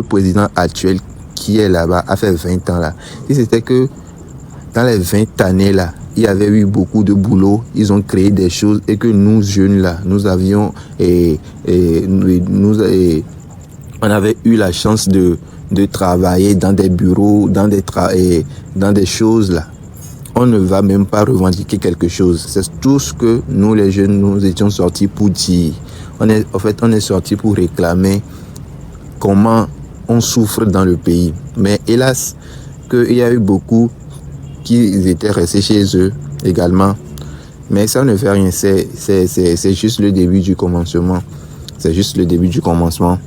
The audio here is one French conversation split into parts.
le président actuel qui est là-bas a fait 20 ans là. Si c'était que dans les 20 années là, il y avait eu beaucoup de boulot, ils ont créé des choses et que nous jeunes là, nous avions on avait eu la chance de travailler dans des bureaux, dans des choses là. On ne va même pas revendiquer quelque chose. C'est tout ce que nous les jeunes, nous étions sortis pour dire. On est sortis pour réclamer comment on souffre dans le pays. Mais hélas, qu'il y a eu beaucoup qui étaient restés chez eux également. Mais ça ne fait rien, c'est juste le début du commencement. C'est juste le début du commencement.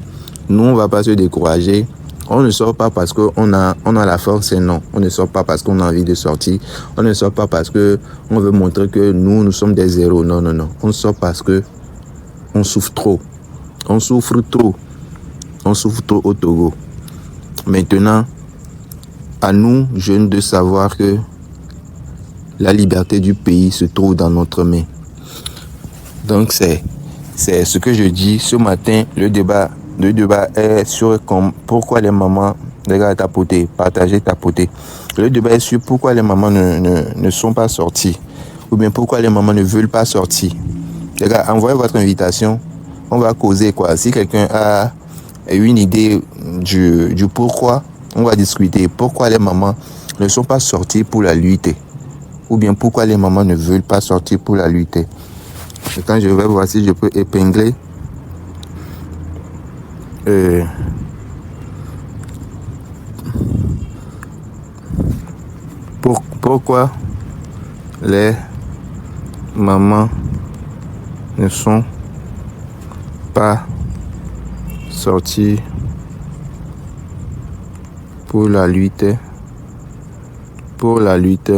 Nous, on ne va pas se décourager. On ne sort pas parce qu'on a la force, et non. On ne sort pas parce qu'on a envie de sortir. On ne sort pas parce qu'on veut montrer que nous sommes des héros. Non, non, non. On sort parce que on souffre trop. On souffre trop. On souffre trop au Togo. Maintenant, à nous, jeunes, de savoir que la liberté du pays se trouve dans notre main. Donc, c'est ce que je dis. Ce matin, le débat est sur pourquoi les mamans, les gars, tapoter, partager, tapoter. Le débat est sur pourquoi les mamans ne sont pas sorties. Ou bien pourquoi les mamans ne veulent pas sortir. Les gars, envoyez votre invitation. On va causer quoi. Si quelqu'un a une idée du pourquoi, on va discuter. Pourquoi les mamans ne sont pas sorties pour la lutter. Ou bien pourquoi les mamans ne veulent pas sortir pour la lutter. Et quand je vais voir si je peux épingler pourquoi les mamans ne sont pas sorties pour la lutte.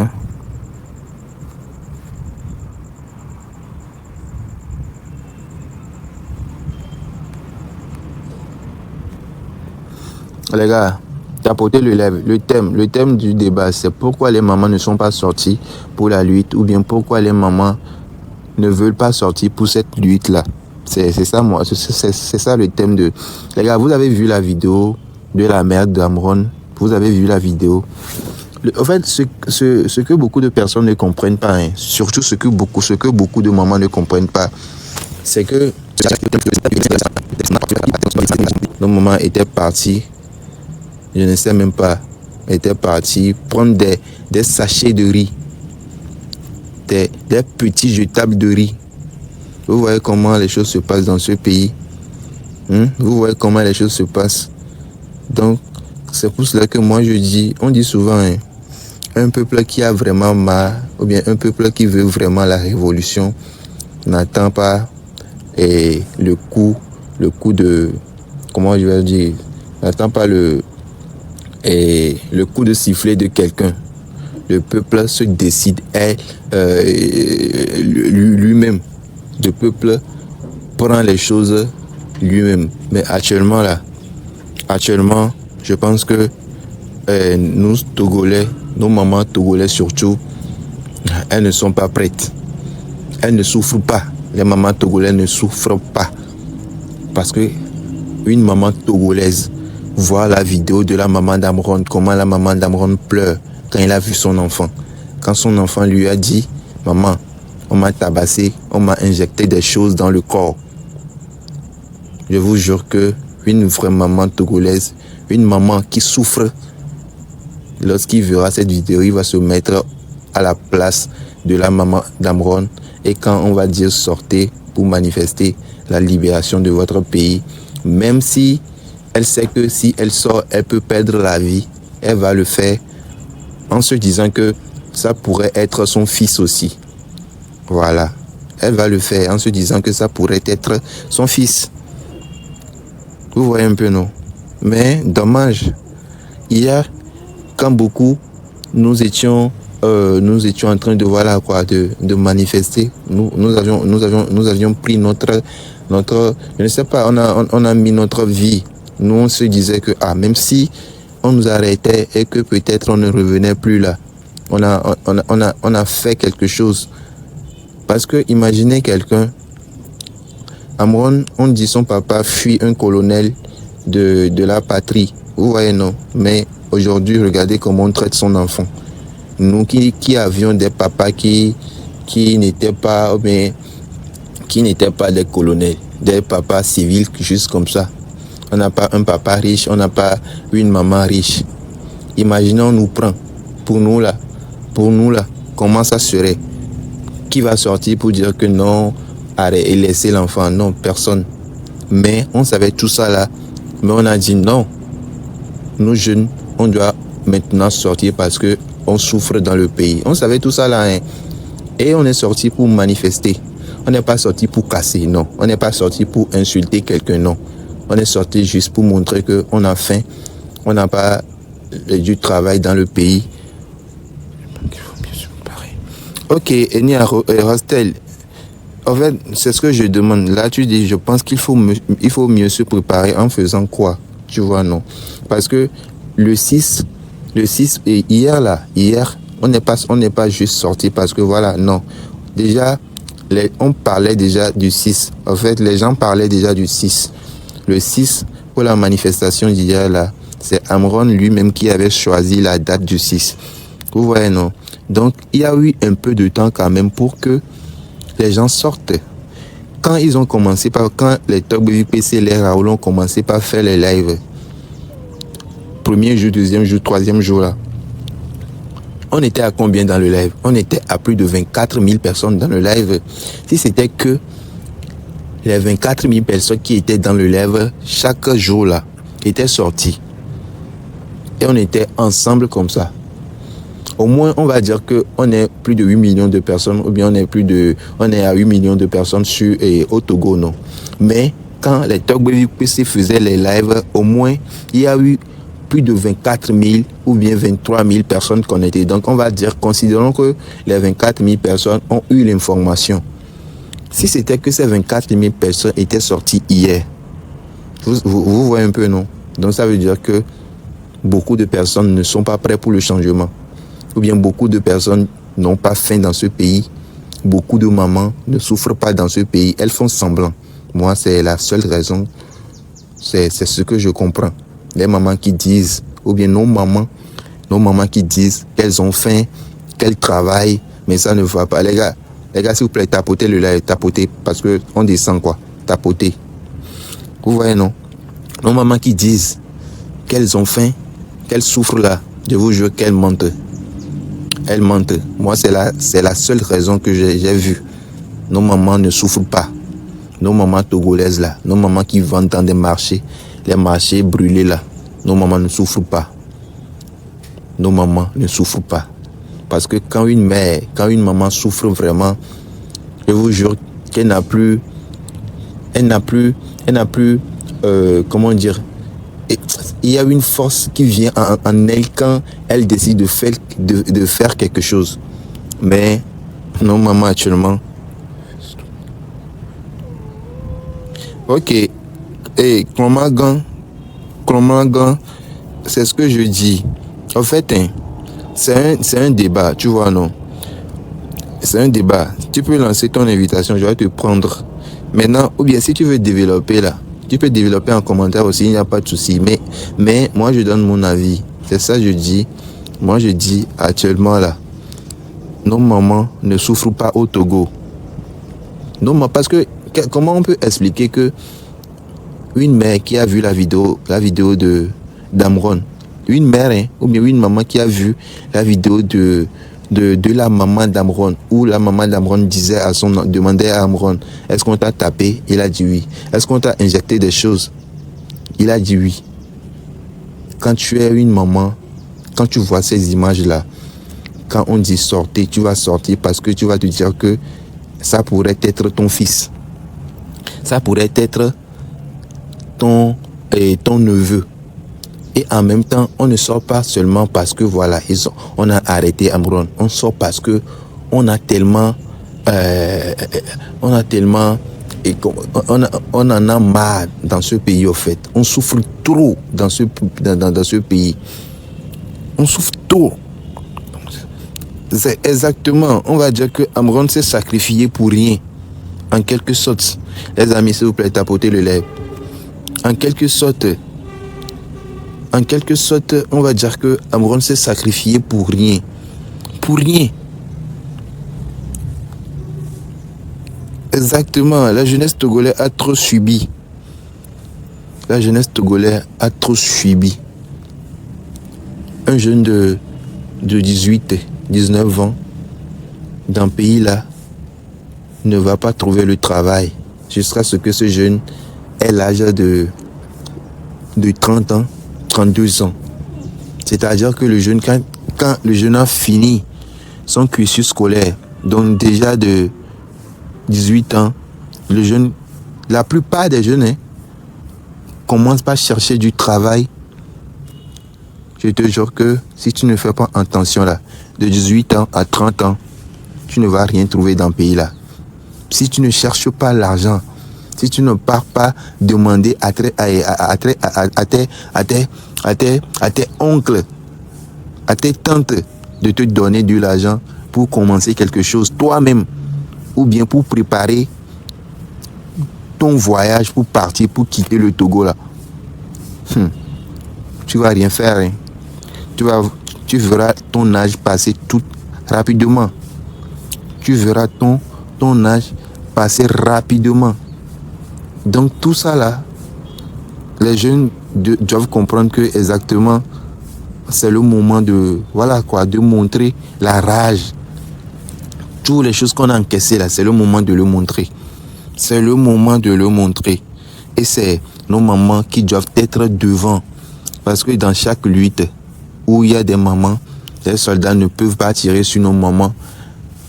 Les gars, tapotez le thème du débat, c'est pourquoi les mamans ne sont pas sorties pour la lutte, ou bien pourquoi les mamans ne veulent pas sortir pour cette lutte-là. C'est ça, moi, c'est ça le thème de... Les gars, vous avez vu la vidéo de la mère d'Amron? Vous avez vu la vidéo? En fait, ce que beaucoup de personnes ne comprennent pas, hein, surtout ce que beaucoup de mamans ne comprennent pas, c'est que nos mamans étaient parties, je ne sais même pas, étaient parties prendre des sachets de riz, des petits jetables de riz. Vous voyez comment les choses se passent dans ce pays. Vous voyez comment les choses se passent. Donc, c'est pour cela que moi je dis, on dit souvent, hein, un peuple qui a vraiment marre, ou bien un peuple qui veut vraiment la révolution, n'attend pas le coup de, comment je vais dire, n'attend pas le coup de sifflet de quelqu'un. Le peuple se décide lui-même. Le peuple prend les choses lui-même. Mais actuellement, je pense que nous, Togolais, nos mamans togolais surtout, elles ne sont pas prêtes. Elles ne souffrent pas. Les mamans togolaises ne souffrent pas. Parce que une maman togolaise voit la vidéo de la maman d'Amron, comment la maman d'Amron pleure quand elle a vu son enfant. Quand son enfant lui a dit, maman, on m'a tabassé, on m'a injecté des choses dans le corps. Je vous jure que une vraie maman togolaise, une maman qui souffre, lorsqu'il verra cette vidéo, il va se mettre à la place de la maman d'Amron. Et quand on va dire sortez pour manifester la libération de votre pays, même si elle sait que si elle sort, elle peut perdre la vie, elle va le faire en se disant que ça pourrait être son fils aussi. Voilà. Elle va le faire en se disant que ça pourrait être son fils. Vous voyez un peu, non? Mais dommage. Hier, quand beaucoup, nous étions en train de, voilà quoi, de manifester. Nous avions pris notre, je ne sais pas, on a mis notre vie. Nous, on se disait que, même si on nous arrêtait et que peut-être on ne revenait plus là, on a fait quelque chose. Parce que, imaginez quelqu'un, Amron, on dit son papa fuit un colonel de la patrie. Vous voyez, non? Mais aujourd'hui, regardez comment on traite son enfant. Nous qui avions des papas qui n'étaient pas, mais qui n'étaient pas des colonels, des papas civils juste comme ça. On n'a pas un papa riche, on n'a pas une maman riche. Imaginons, on nous prend. Pour nous là, comment ça serait? Qui va sortir pour dire que non, arrêtez, laissez l'enfant? Non, personne. Mais on savait tout ça là. Mais on a dit non. Nous jeunes, on doit maintenant sortir parce que on souffre dans le pays. On savait tout ça là. Hein. Et on est sorti pour manifester. On n'est pas sorti pour casser, non. On n'est pas sorti pour insulter quelqu'un, non. On est sorti juste pour montrer qu'on a faim. On n'a pas du travail dans le pays. Ok, Eni Rostel. En fait, c'est ce que je demande. Là, tu dis, je pense qu'il faut mieux se préparer en faisant quoi? Tu vois, non? Parce que le 6, et hier, on n'est pas juste sorti parce que voilà, non. Déjà, on parlait déjà du 6. En fait, les gens parlaient déjà du 6. Le 6, pour la manifestation d'hier, là, c'est Amron lui-même qui avait choisi la date du 6. Vous voyez, non? Donc, il y a eu un peu de temps quand même pour que les gens sortent. Quand ils ont commencé quand les Top VPC, les Raoul ont commencé par faire les lives, premier jour, deuxième jour, troisième jour là, on était à combien dans le live? On était à plus de 24 000 personnes dans le live. Si c'était que les 24 000 personnes qui étaient dans le live chaque jour là, étaient sorties. Et on était ensemble comme ça. Au moins, on va dire qu'on est plus de 8 millions de personnes, ou bien on est à 8 millions de personnes au Togo, non. Mais quand les TalkBabyPC faisaient les lives, au moins, il y a eu plus de 24 000 ou bien 23 000 personnes connectées. Donc, on va dire, considérons que les 24 000 personnes ont eu l'information. Si c'était que ces 24 000 personnes étaient sorties hier, vous voyez un peu, non? Donc, ça veut dire que beaucoup de personnes ne sont pas prêtes pour le changement. Ou bien beaucoup de personnes n'ont pas faim dans ce pays. Beaucoup de mamans ne souffrent pas dans ce pays. Elles font semblant. Moi, c'est la seule raison. C'est ce que je comprends. Les mamans qui disent, ou bien nos mamans qui disent qu'elles ont faim, qu'elles travaillent, mais ça ne va pas. Les gars, s'il vous plaît, tapotez le live, tapotez, parce qu'on descend quoi. Tapotez. Vous voyez, non? Nos mamans qui disent qu'elles ont faim, qu'elles souffrent là, je vous jure qu'elles mentent. Elles mentent. Moi, c'est la seule raison que j'ai vue. Nos mamans ne souffrent pas. Nos mamans togolaises là, nos mamans qui vendent dans des marchés, les marchés brûlés là, nos mamans ne souffrent pas. Nos mamans ne souffrent pas. Parce que quand une maman souffre vraiment, je vous jure qu'elle n'a plus, comment dire, il y a une force qui vient en elle quand elle décide de faire quelque chose. Mais nos mamans actuellement. Ok. Et Klomagan, c'est ce que je dis. En fait, c'est un débat, tu vois, non? C'est un débat. Tu peux lancer ton invitation, je vais te prendre. Maintenant, ou bien si tu veux développer là, tu peux développer en commentaire aussi, il n'y a pas de souci. Mais moi, je donne mon avis. C'est ça que je dis. Moi, je dis actuellement là, nos mamans ne souffrent pas au Togo. Parce que, comment on peut expliquer que une mère qui a vu la vidéo d'Amron, une mère, hein, ou bien une maman qui a vu la vidéo de la maman d'Amron, où la maman d'Amron demandait à Amron, est-ce qu'on t'a tapé? Il a dit oui. Est-ce qu'on t'a injecté des choses? Il a dit oui. Quand tu es une maman, quand tu vois ces images-là, quand on dit sortez, tu vas sortir parce que tu vas te dire que ça pourrait être ton fils. Ça pourrait être ton neveu. Et en même temps, on ne sort pas seulement parce que voilà, on a arrêté Amron. On sort parce que on a tellement, on en a marre dans ce pays au fait. On souffre trop dans ce pays. On souffre trop. C'est exactement. On va dire que Amron s'est sacrifié pour rien. En quelque sorte, les amis, s'il vous plaît, tapotez le lait. En quelque sorte, en quelque sorte, on va dire que Amron s'est sacrifié pour rien. Pour rien. Exactement, la jeunesse togolaise a trop subi. La jeunesse togolaise a trop subi. Un jeune de 18, 19 ans, dans le pays là, ne va pas trouver le travail jusqu'à ce que ce jeune ait l'âge de 30 ans, 32 ans. C'est-à-dire que le jeune, quand le jeune a fini son cursus scolaire, donc déjà de 18 ans, le jeune, la plupart des jeunes commencent par chercher du travail. Je te jure que si tu ne fais pas attention là, de 18 ans à 30 ans, tu ne vas rien trouver dans le pays là. Si tu ne cherches pas l'argent, si tu ne pars pas demander à tes oncles, à tes tantes de te donner de l'argent pour commencer quelque chose toi-même, ou bien pour préparer ton voyage pour partir, pour quitter le Togo là, tu vas rien faire. Hein. Tu verras ton âge passer tout rapidement. Tu verras ton âge passer rapidement. Donc tout ça là, les jeunes doivent comprendre que exactement c'est le moment de, voilà quoi, de montrer la rage. Toutes les choses qu'on a encaissées là, c'est le moment de le montrer. C'est le moment de le montrer. Et c'est nos mamans qui doivent être devant. Parce que dans chaque lutte où il y a des mamans, les soldats ne peuvent pas tirer sur nos mamans.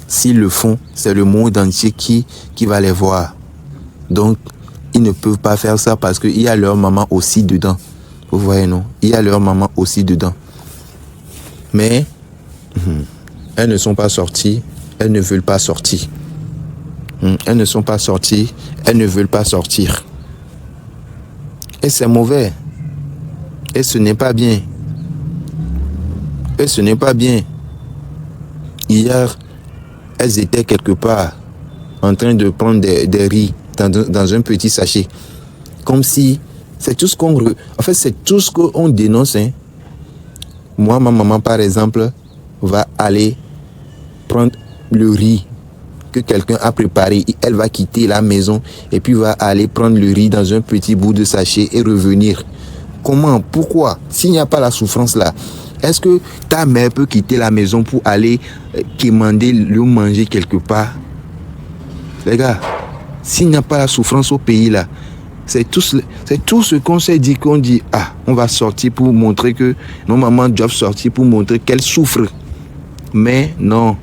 S'ils le font, c'est le monde entier qui va les voir. Donc, ils ne peuvent pas faire ça parce qu'il y a leur maman aussi dedans. Vous voyez, non? Il y a leur maman aussi dedans. Mais, elles ne sont pas sorties. Elles ne veulent pas sortir. Elles ne sont pas sorties. Elles ne veulent pas sortir. Et c'est mauvais. Et ce n'est pas bien. Et ce n'est pas bien. Hier, elles étaient quelque part en train de prendre des riz dans un petit sachet. Comme si c'est tout ce qu'on... En fait, c'est tout ce qu'on dénonce. Hein. Moi, ma maman, par exemple, va aller prendre le riz que quelqu'un a préparé. Elle va quitter la maison et puis va aller prendre le riz dans un petit bout de sachet et revenir. Comment? Pourquoi? S'il n'y a pas la souffrance là, est-ce que ta mère peut quitter la maison pour aller quémander le manger quelque part? Les gars, s'il n'y a pas la souffrance au pays là, c'est tout ce qu'on s'est dit, qu'on dit, ah, on va sortir pour montrer que nos mamans doivent sortir pour montrer qu'elles souffrent. Mais non.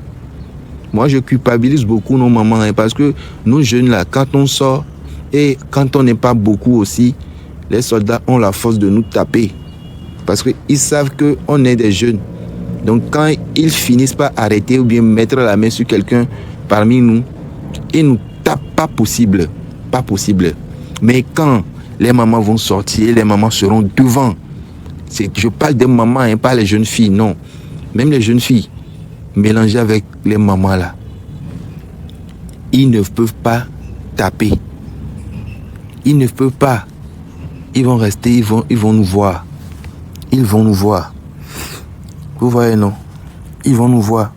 Moi, je culpabilise beaucoup nos mamans hein, parce que nous jeunes là, quand on sort et quand on n'est pas beaucoup aussi, les soldats ont la force de nous taper. Parce qu'ils savent qu'on est des jeunes. Donc quand ils finissent par arrêter ou bien mettre la main sur quelqu'un parmi nous, ils nous tapent, pas possible. Pas possible. Mais quand les mamans vont sortir, les mamans seront devant. Je parle des mamans, hein, pas les jeunes filles, non. Même les jeunes filles, mélangées avec les mamans là, ils ne peuvent pas taper. Ils ne peuvent pas. Ils vont rester, ils vont nous voir. Ils vont nous voir. Vous voyez, non? Ils vont nous voir.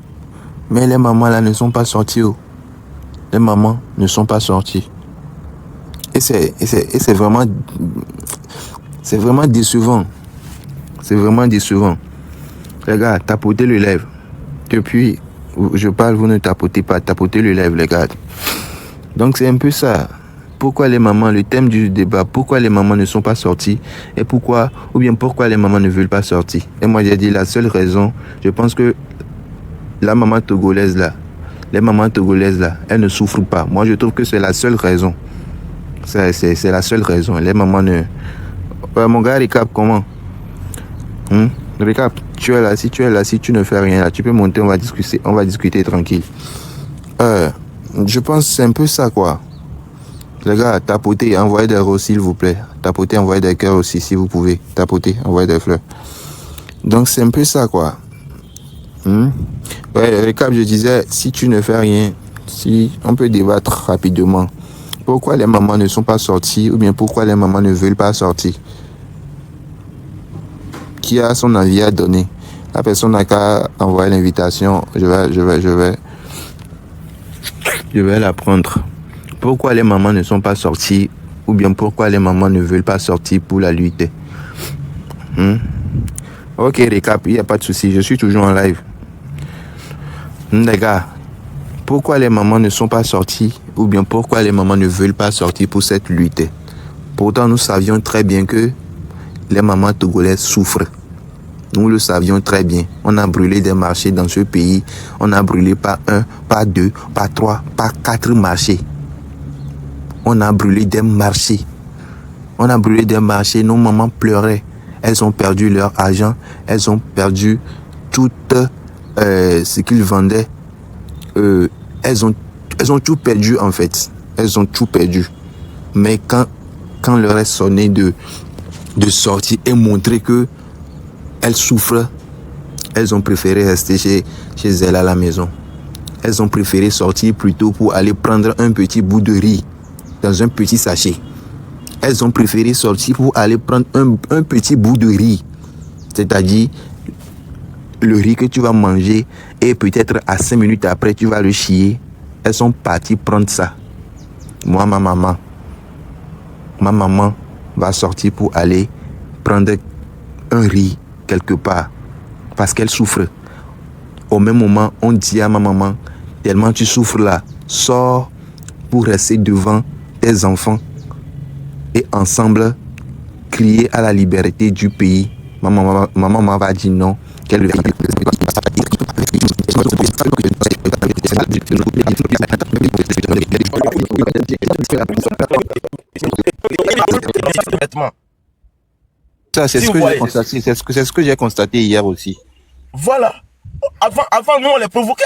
Mais les mamans là ne sont pas sorties. Oh. Les mamans ne sont pas sorties. Et c'est vraiment décevant. C'est vraiment décevant. Les gars, tapotez le lèvre. Depuis, je parle, vous ne tapotez pas. Tapotez le lèvre, les gars. Donc c'est un peu ça. Pourquoi les mamans, le thème du débat, pourquoi les mamans ne sont pas sorties et pourquoi les mamans ne veulent pas sortir. Et moi j'ai dit la seule raison, je pense que la maman togolaise là, les mamans togolaises là, elles ne souffrent pas. Moi je trouve que c'est la seule raison. C'est la seule raison. Les mamans ne... mon gars, récap, comment Récap, tu es là, si tu ne fais rien là, tu peux monter, on va discuter tranquille. Je pense que c'est un peu ça quoi. Les gars, tapotez, envoyez des roses s'il vous plaît. Tapotez, envoyez des cœurs aussi si vous pouvez. Tapotez, envoyez des fleurs. Donc c'est un peu ça quoi. Ouais, récap, je disais, si tu ne fais rien, si on peut débattre rapidement. Pourquoi les mamans ne sont pas sorties ou bien pourquoi les mamans ne veulent pas sortir? qui a son avis à donner. La personne n'a qu'à envoyer l'invitation. Je vais la prendre. Pourquoi les mamans ne sont pas sorties ou bien pourquoi les mamans ne veulent pas sortir pour la lutter? Ok, récap, il n'y a pas de souci. Je suis toujours en live. Les gars, pourquoi les mamans ne sont pas sorties ou bien pourquoi les mamans ne veulent pas sortir pour cette lutte? Pourtant, nous savions très bien que les mamans togolaises souffrent. Nous le savions très bien. On a brûlé des marchés dans ce pays. On a brûlé pas un, pas deux, pas trois, pas quatre marchés. On a brûlé des marchés. On a brûlé des marchés. Nos mamans pleuraient. Elles ont perdu leur argent. Elles ont perdu tout ce qu'ils vendaient. Elles ont tout perdu en fait. Elles ont tout perdu. Mais quand leur est sonné de sortir et montrer que elles souffrent, elles ont préféré rester chez elles à la maison. Elles ont préféré sortir plutôt pour aller prendre un petit bout de riz dans un petit sachet. Elles ont préféré sortir pour aller prendre un petit bout de riz. C'est-à-dire le riz que tu vas manger et peut-être à 5 minutes après tu vas le chier. Elles sont parties prendre ça. Moi, ma maman va sortir pour aller prendre un riz quelque part parce qu'elle souffre. Au même moment, on dit à ma maman, tellement tu souffres là, sors pour rester devant tes enfants et ensemble crier à la liberté du pays. Ma maman va dire non. Qu'elle ça, c'est ce que j'ai constaté. C'est ce que j'ai constaté hier aussi. Voilà. Avant, nous, on les provoquait.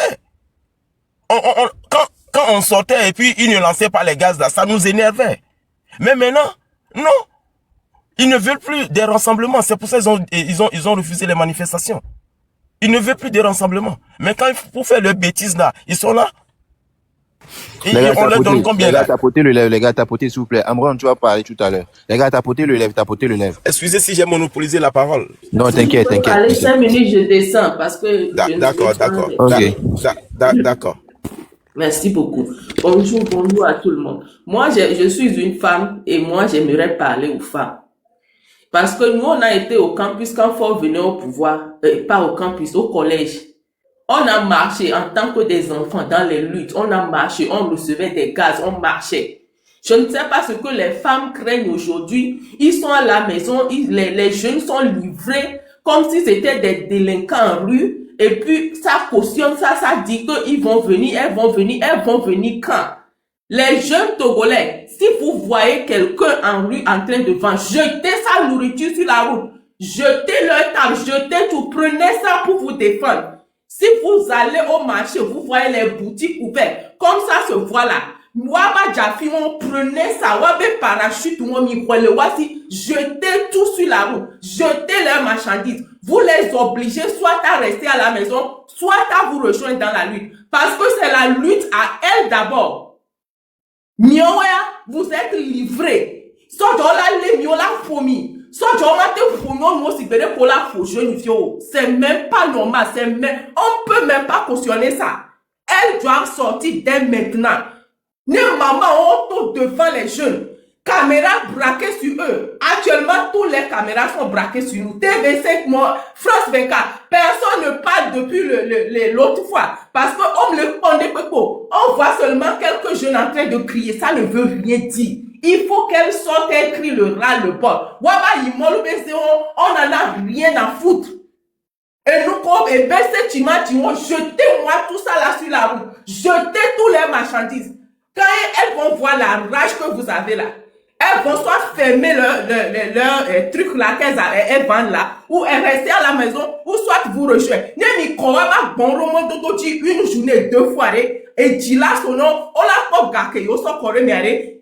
Quand on sortait et puis ils ne lançaient pas les gaz là, ça nous énervait. Mais maintenant, non. Ils ne veulent plus des rassemblements. C'est pour ça qu'ils ont refusé les manifestations. Ils ne veulent plus des rassemblements. Mais quand il faut faire leurs bêtises là, ils sont là. Et on leur donne combien là? Les gars, tapotez le lèvre. Les gars, tapotez s'il vous plaît. Amron, tu vas parler tout à l'heure. Les gars, tapotez le lèvre. Excusez si j'ai monopolisé la parole. Non, t'inquiète. Allez, 5 minutes, je descends parce que... D'accord. Ok. D'accord. Merci beaucoup. Bonjour à tout le monde. Moi, je suis une femme et moi, j'aimerais parler aux femmes. Parce que nous, on a été au campus quand Ford venait au pouvoir, pas au campus, au collège. On a marché en tant que des enfants dans les luttes. On a marché, on recevait des gaz, on marchait. Je ne sais pas ce que les femmes craignent aujourd'hui. Ils sont à la maison, les jeunes sont livrés comme si c'était des délinquants en rue. Et puis, ça cautionne ça dit qu'ils vont venir, elles vont venir quand? Les jeunes Togolais, si vous voyez quelqu'un en rue en train de vendre, jetez sa nourriture sur la route, jetez leur table, jetez tout, prenez ça pour vous défendre. Si vous allez au marché, vous voyez les boutiques ouvertes, comme ça se voit là. Waba Jafi, on prenait ça, wabe parachute, jetez tout sur la route, jetez leurs marchandises. Vous les obligez soit à rester à la maison, soit à vous rejoindre dans la lutte. Parce que c'est la lutte à elle d'abord. Mioya, vous êtes livrés. C'est même pas normal, on peut même pas cautionner ça. Elles doivent sortir dès maintenant. Les mamans ont devant les jeunes. Caméras braquées sur eux. Actuellement, toutes les caméras sont braquées sur nous. TV5, France 24. Personne ne parle depuis l'autre fois. Parce que on voit seulement quelques jeunes en train de crier. Ça ne veut rien dire. Il faut qu'elles sortent et crient le ras-le-bol. On en a rien à foutre. Et nous, comme, jetez-moi tout ça là sur la route. Jetez tous les marchandises. Quand elles vont voir la rage que vous avez là, elles vont soit fermer leur truc là qu'elles vendent là, ou elles rester à la maison, ou soit vous rejoindre. Une journée, 2 fois, et dit là son nom, on l'a pas gâché,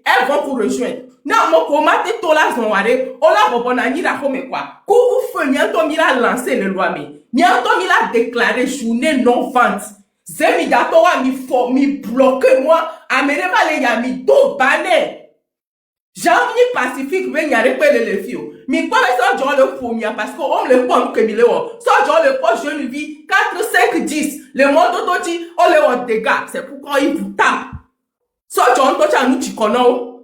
elles vont vous rejoindre. Non, mon comité tola zonware, on l'a bonani la home quoi. Quand vous faites, il a lancé le loi, mais il a déclaré journée non vente. Zemi datoa mi bloqué moi, amereba le yami do bané. Janvier Pacifique, mais il n'y a pas de filles. Mais quoi, ça, genre le premier, parce qu'on le prend que mille euros. Ça, genre le poche, je lui vis 4, 5, 10. Le monde d'auto dit, on le dégâts. C'est pourquoi il vous tape. Ça, genre, toi, tu as nous, tu connais.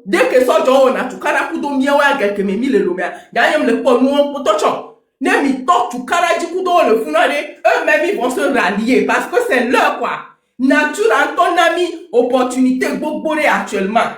Dès que ça, genre, on a tout, kana kudo mieux, ouais, quelques mille le lumia. Gagne le poche, nous, on peut toi, ne mi toc, tu kana du kudo, le funade. Eux-mêmes, ils vont se rallier parce que c'est leur, quoi. Nature, en ton ami, opportunité, boboré actuellement.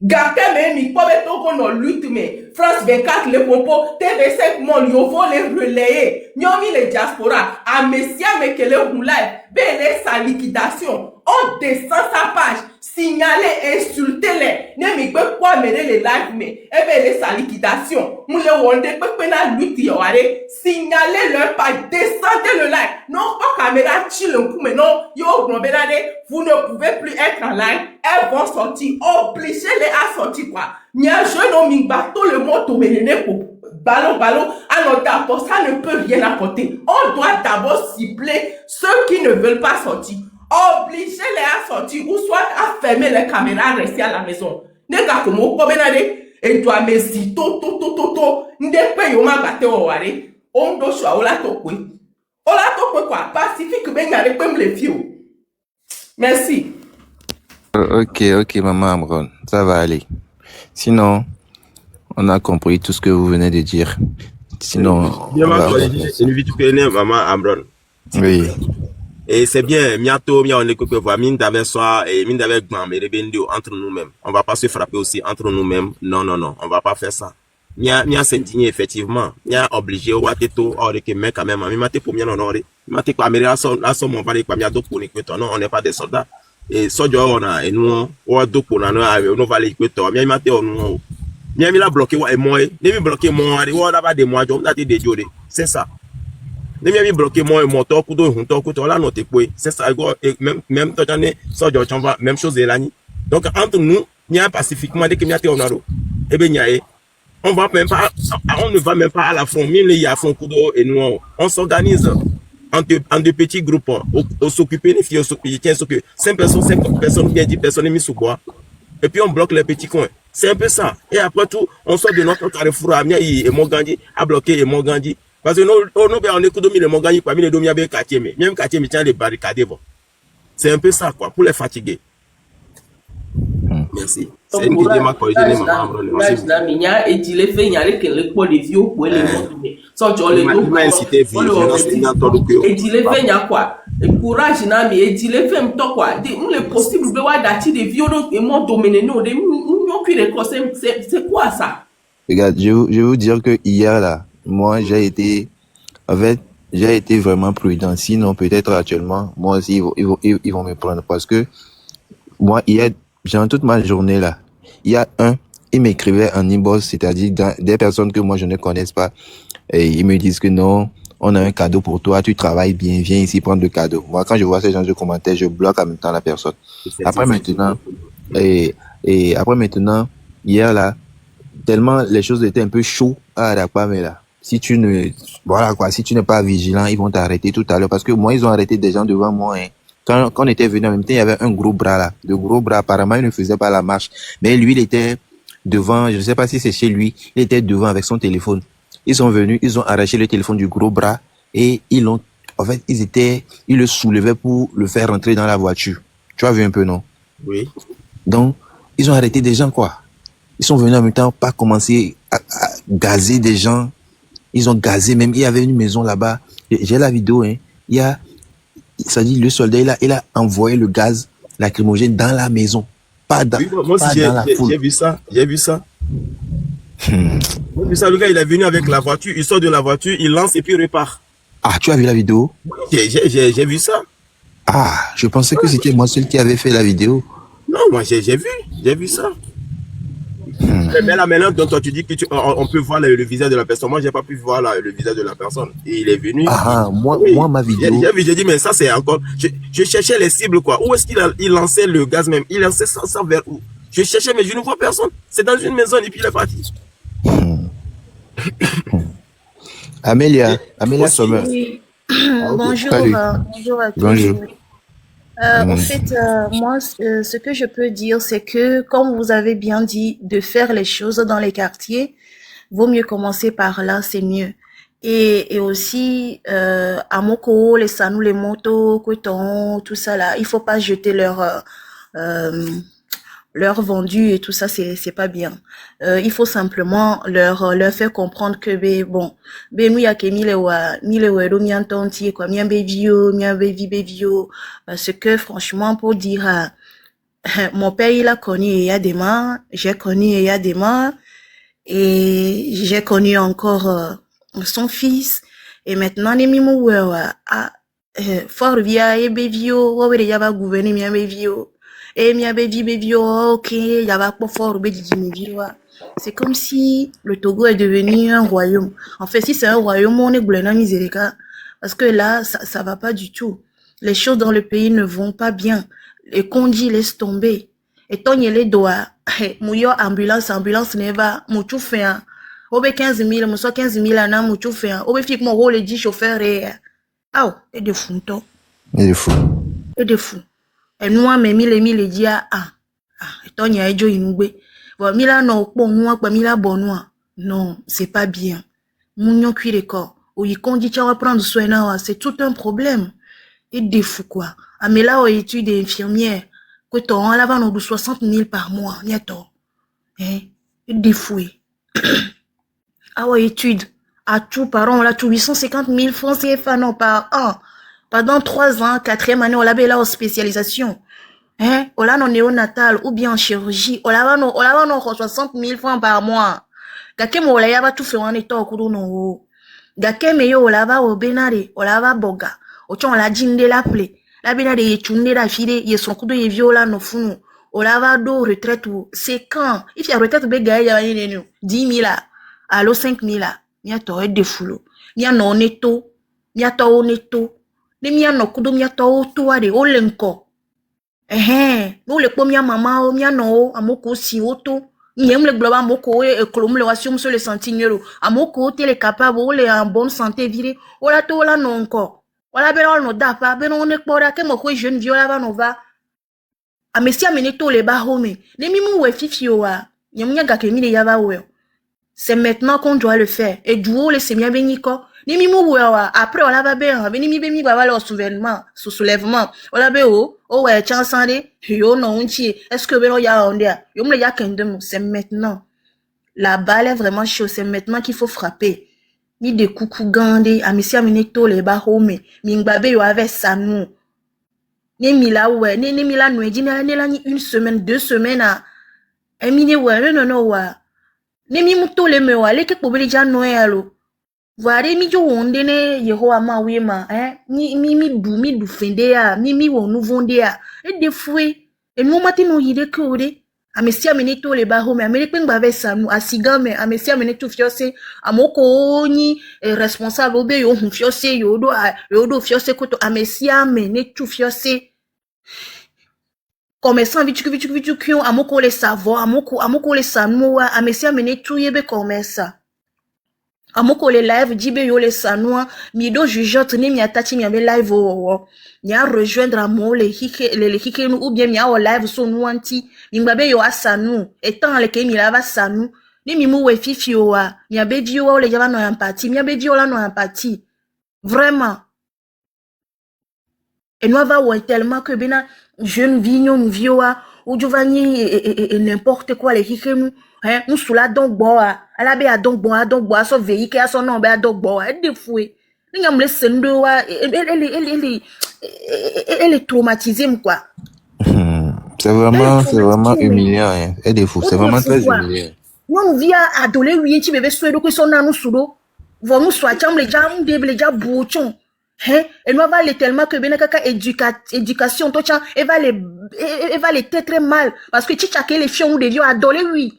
Gardez mes microbes dans lutte mais France 24 les propos TV5 mon yovo les relayer nyomi les diaspora à messia mekele roulay belé sa liquidation on descend sa page signaler insulter les ne mi peut quoi mener les live mais belé sa liquidation moule wonde peut na lutte yoare signaler leur page descendez le live non pas caméra chill un coup mais non yo grobelade vous ne pouvez plus être en live elles vont sortir obligez-les à sortir quoi nya jeune homme bateau le moto mené pour ballon à notre apport ça ne peut rien apporter on doit d'abord cibler ceux qui ne veulent pas sortir obligez-les à sortir ou soit à fermer les caméras rester à la maison nega comme au promenade et toi mais si to ndepe yo ma bateau ware on do choix ola to quoi pacifique ben y a les filles. Merci. Ok, maman Amron, ça va aller. Sinon, on a compris tout ce que vous venez de dire. Sinon, bien une vie tu connais, maman Amron. Oui. Et c'est bien, bientôt, on est que voir mine d'avec soi et mine d'avec grand, mais entre nous-mêmes. On va pas se frapper aussi entre nous-mêmes. Non, on va pas faire ça. Mia s'indigner effectivement. Mia obligé au wateto or que mec quand même. Mi mate pour bien honorer. Mi mate quoi américain son mon pari quoi mia donc pour l'équateur. Non, on n'est pas des soldats. Et soldats on a et nous on donc pour nous va l'équateur. Mia mate on mia mi la bloqué et moi. Ne mi bloqué moi. On a pas de moi. On a des jodés. C'est ça. Ne mi bloqué moi et mon toc ou to là noté quoi. C'est ça. Même toi j'en ai soldats on va même chose elani. Donc entre nous, mia pacifiquement dès que mia te honoro. Eh ben nya on ne va même pas à la front. Même les yafon kudo et nous, on s'organise en deux petits groupes. On s'occupe des filles, on s'occupe. 5 personnes, bien 10 personnes mis sous bois. Et puis on bloque les petits coins. C'est un peu ça. Et après tout, on sort de notre carrefour à Mia et Mogandi, à bloquer et Mogandi. Parce que nous, on est coudomé les Mogandi, parmi les domiens avec quartier, mais même quartier, mais tiens les barricades. C'est un peu ça, quoi, pour les fatiguer. Merci. C'est une idée ma corrigée les mamans. Et tu les fais, il y a les poids des vieux pour les montrer. Sans tu les et tu les fais, il y a quoi? Courage, Nami, et tu les fais, quoi? Nous, les possibles de voir d'acheter des vieux et mon domaine, nous, c'est quoi ça? Regarde, je vais vous dire que hier, là, moi, j'ai été vraiment prudent. Sinon, peut-être actuellement, moi aussi, ils vont me prendre parce que moi, hier, genre toute ma journée là, il y a il m'écrivait en inbox, c'est-à-dire des personnes que moi je ne connaisse pas, et ils me disent que non, on a un cadeau pour toi, tu travailles bien, viens ici prendre le cadeau. Moi, quand je vois ces gens de commentaires, je bloque en même temps la personne. Après maintenant, hier là, tellement les choses étaient un peu chaudes à la mais là, si tu n'es pas vigilant, ils vont t'arrêter tout à l'heure, parce que moi, ils ont arrêté des gens devant moi, hein. Quand on était venu en même temps, il y avait un gros bras là. Le gros bras, apparemment, il ne faisait pas la marche. Mais lui, il était devant, je ne sais pas si c'est chez lui, il était devant avec son téléphone. Ils sont venus, ils ont arraché le téléphone du gros bras et ils le soulevaient pour le faire rentrer dans la voiture. Tu as vu un peu, non? Oui. Donc, ils ont arrêté des gens, quoi. Ils sont venus en même temps, pas commencer à gazer des gens. Ils ont gazé même. Il y avait une maison là-bas. J'ai la vidéo, hein. Ça dit, le soldat, il a envoyé le gaz lacrymogène dans la maison. Pas dans, oui, moi aussi, j'ai vu ça. J'ai vu ça, le gars, il est venu avec la voiture, il sort de la voiture, il lance et puis il repart. Ah, tu as vu la vidéo? J'ai vu ça. Ah, je pensais que c'était moi seul qui avait fait la vidéo. Non, moi j'ai vu ça. Mais là maintenant, donc toi tu dis que on peut voir le visage de la personne. Moi j'ai pas pu voir le visage de la personne. Et il est venu. Moi ma vidéo. J'ai dit mais ça c'est encore. Je cherchais les cibles quoi. Où est-ce qu'il lançait le gaz même? Il lançait ça vers où? Je cherchais mais je ne vois personne. C'est dans une maison et puis il est parti. Amélia Sommer. Oui. Bonjour. Bonjour à tous. Bonjour. Mhm. Moi, ce que je peux dire, c'est que, comme vous avez bien dit, de faire les choses dans les quartiers, vaut mieux commencer par là, c'est mieux. Et aussi, à Moko, les Sanou, les motos, Coton, tout ça là, il faut pas jeter euh, leur vendu et tout ça, c'est pas bien. Il faut simplement leur faire comprendre que, ben, bon, ben, nous, y a que mille euro, mien tonti, quoi, mien bevio, parce que, franchement, pour dire, mon père, il a connu Eyadema, j'ai connu Eyadema, et j'ai connu encore son fils. Et maintenant, les mimou, fort via et bevio, ouais, il y a gouverner mien bevio. Et mien bevio, ok, il y a pas fort bevio. C'est comme si le Togo est devenu un royaume. En fait, si c'est un royaume, on est goulena miséricorde. Parce que là, ça va pas du tout. Les choses dans le pays ne vont pas bien. Les congis laissent tomber. Et ton les doigts, mouillot ambulance ne va, mouchou fait un. Obe 15 000, mousso 15 000 ana mouchou fait un. Obe fik mon rôle dit chauffeur et, ah, et de fou, toi. Il est fou. Et de fou. Et nous, mais mille dit, et ton y a ejo inougbé. Bon, mila no, bon, nous, pas mila bon, noir. Non, c'est pas bien. Mounion cuit les corps. Ou y qu'on dit, tu vas prendre soin, c'est tout un problème. Et des fous, quoi. Ah, mais là, aux études d'infirmière, que ton, là, va nous 60 000 par mois, niato. Hein? Et des fous. Ah, ouais, études. À tout, par an, on a tout 850 000 francs CFA, non, par an. Pendant 3 ans, 4e année, on l'a là en spécialisation. Hein? On l'a non néonatal, ou bien en chirurgie. On l'a non 60 000 francs par mois. Gake mo la yaba tout fait en état au kudu non. Gake me yo la va au benare, o la va boga. O chon la jinde la ple. La benare ye chunde la file, ye son kudu ye viola no funu. O la va do retraite ou. C'est quand? Il y a retraite be gaye ya yene 10 000 là. Allo 5 000 là. Mia to e de fulo. Mia no neto. Mia to o neto. Ne mia no kudu mia to o to ade o lenko. Nous le pomia mama o mia no amoko si oto. Nyem le globa amoko e kolom le wasium sur le sentinelo. Amoko te le capable o le en bonne santé viré. O la to la no encore. O la beno no dapa beno ne kpora ke mo ko jeune viola va no va. A mesia mene to le ba home. Ne mi mu we fifi o wa. Nyem nya ga ke mi le ya va we. C'est maintenant qu'on doit le faire. Et du haut, les semia beniko. Ni mi mou après, on la va bien. Ni mi bemi va le soulèvement. On la va ouais, chansande. Yo, non, est-ce que ben, ya on dia? Yo, me ya kendem. C'est maintenant. La balle est vraiment chaude. C'est maintenant qu'il faut frapper. Ni de coucou gandé. Amisia mineto le ba home. Mingbabe yo avec ça nous. Ni mi la ouais. Ni mi la noué. Ni la ni 1 semaine, 2 semaines à. Et mi ni ouais. Non, ouais. Ne mi muto le mewa le ke pobele ja no elo vare mi jo wonde ne yehowa ma we ma mi du fende ya mi wo nu vonde ya e de fue e no mate no yide ke ore amesia mene to le ba home amele pe ngba vesa nu asiga me amesia mene to fiose amoko ni responsable obe yo hu fiose yo do fiose ko to amesia mene to fiose commerçant vitu kyo amoko le savoir amoko le sanua amesia mene tu yebe commerça amoko le live dibe yo le sanua mi do jugeote ni mi atachi mi ame live o mi a rejoindre amo le hike ou bien mi a o live so nu anti mi ngbabe yo asanu etant le ke mi lava sanu ni mi mu we fifi o wa mi abe di o le java no empathie mi abe di o la no empathie vraiment. Et nous avons tellement que bena jeune vignon vioa ou jovani et n'importe quoi les hikemu hein nous sous la donc boa ala be a donc boa so véhicule à son nom be a donc boa et des fouets nous ngam le sendo wa elle est traumatisée quoi. C'est vraiment humiliant. Hein. Elle est fou. C'est vraiment très humiliant. Nous via adolé oui ti bébé souedo que son nanu sudo vont nous soit chambre les gens les gens bouchon. Hein? Et nous va aller tellement que ben kaka éducation toi tiens elle va les très mal parce que tu chake les filles ou des vieux adolé oui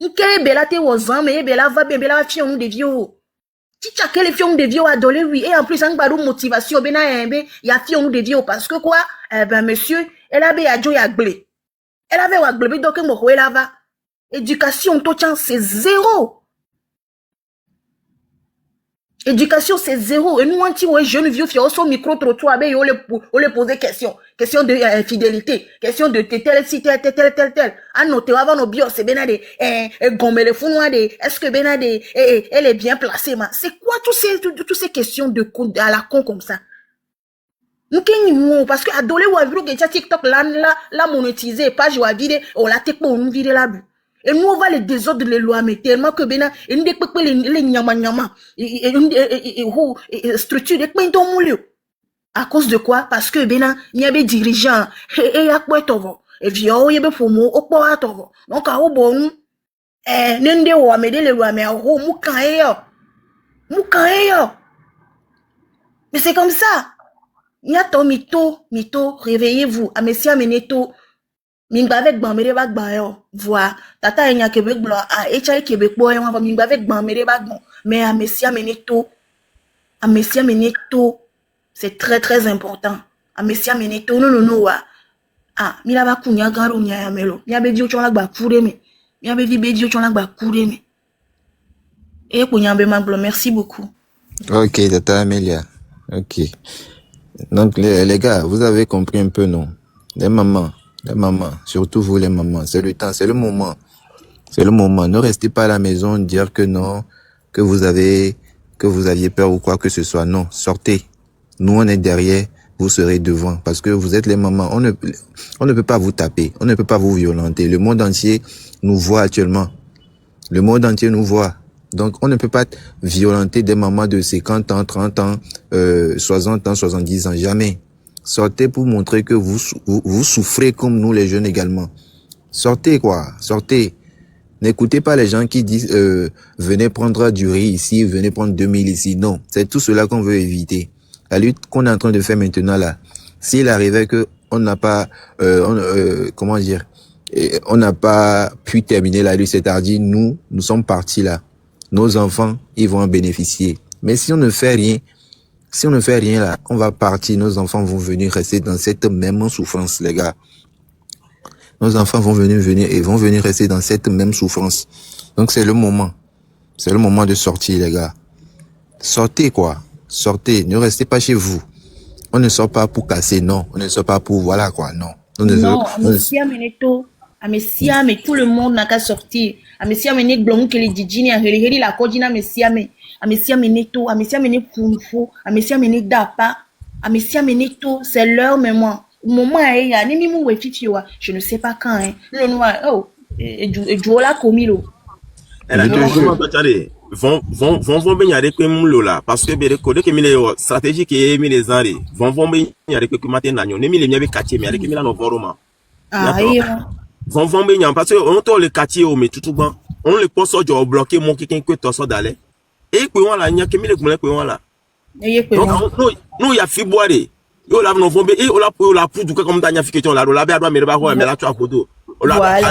ikere bela te wozan mais bela va bien bela filles ou des vieux tu chake les filles ou des vieux adolé oui et en plus un badou motivation ben il y a filles ou des vieux parce que quoi ben monsieur elle avait à joy à blé elle avait à blé donc mo elle va éducation toi tiens c'est zéro. Éducation, c'est zéro. Et nous, on dit, ouais, jeunes vieux, fiers, au micro-trottoir, ben, on les poser question. Question de fidélité. Question de tel, si, tel. Ah, non, t'es avant nos bios, c'est bien des, gomme les fous noirs des, est-ce que ben, des, elle est bien placée, ma. C'est quoi toutes ces questions à la con comme ça? Nous, parce que, adolé, ou aviro, que TikTok, la monétiser, page, ou avide, on la tek, on nous vide là, et nous, on va les désordres, les lois, mais tellement que, ben, et nous, les nyama, et structure, et à cause de quoi? Parce que, ben, il y a des dirigeants, et à quoi t'en et vieux, il y a des fomo, au quoi t'en donc, à au bon, nende, ou à m'aider les lois, mais à au moukan, mais c'est comme ça. Nyato mito, réveillez-vous. Amesi ameneto. Mingbavek bambere bag bayo. Voix. Tata enya Québec blanc. Ah, echa Québec boy. On va mingbavek bambere bag bon. Mais amesi ameneto. C'est très, très important. Amesi ameneto. Non, wa. Ah, mila ba kunya garo nya yamelo. Mia be dio chonla gba kure me. Mia be di dio chonla gba kure me. Et kunya be manglo. Merci beaucoup. Ok, Tata Amélia. Ok. Donc, les gars, vous avez compris un peu, non? Les mamans, surtout vous les mamans, c'est le temps, c'est le moment. C'est le moment. Ne restez pas à la maison dire que non, que vous aviez peur ou quoi que ce soit. Non, sortez. Nous, on est derrière, vous serez devant. Parce que vous êtes les mamans. On ne peut pas vous taper. On ne peut pas vous violenter. Le monde entier nous voit actuellement. Le monde entier nous voit. Donc, on ne peut pas violenter des mamans de 50 ans, 30 ans, 60 ans, 70 ans. Jamais. Sortez pour montrer que vous souffrez comme nous, les jeunes également. Sortez, quoi. Sortez. N'écoutez pas les gens qui disent, venez prendre du riz ici, venez prendre 2000 ici. Non. C'est tout cela qu'on veut éviter. La lutte qu'on est en train de faire maintenant, là. S'il arrivait que on n'a pas, comment dire, on n'a pas pu terminer la lutte, c'est-à-dire nous sommes partis là. Nos enfants, ils vont en bénéficier. Mais si on ne fait rien là, on va partir, nos enfants vont venir rester dans cette même souffrance, les gars. Nos enfants vont venir rester dans cette même souffrance. Donc c'est le moment. C'est le moment de sortir, les gars. Sortez, quoi. Sortez. Ne restez pas chez vous. On ne sort pas pour casser, non. On ne sort pas pour, voilà, quoi, non. Amesia, mais tout le monde n'a qu'à sortir. Amesia, mais glomou que les djini, heri la kodina, Amesia, mais neto, Amesia, mais funfou, Amesia, mais dapa, Amesia, mais tout, c'est leur mémoire. Au moment où il y a ni mou wefitiwa, je ne sais pas quand, hein. Le noir, oh, et du la comilo. Elle a dit, vont bien avec là, parce que les codes que les stratégies qui est mis les arrêts, vont bien avec que matin n'agnon, ne mis les miens quartier, mais avec les miens en ah, vont bien parce que on tourne le quartier au mais tout bon, on le pose au bloqué mon quelqu'un que tu sors d'aller. Et puis on la nya que mis les couleurs que on là. Donc nous il y a fiboiré. Yo la non vont bien et on la pour la pour du comme tanya fiqueton là, la ba mais ba mais là tu as photo. Voilà.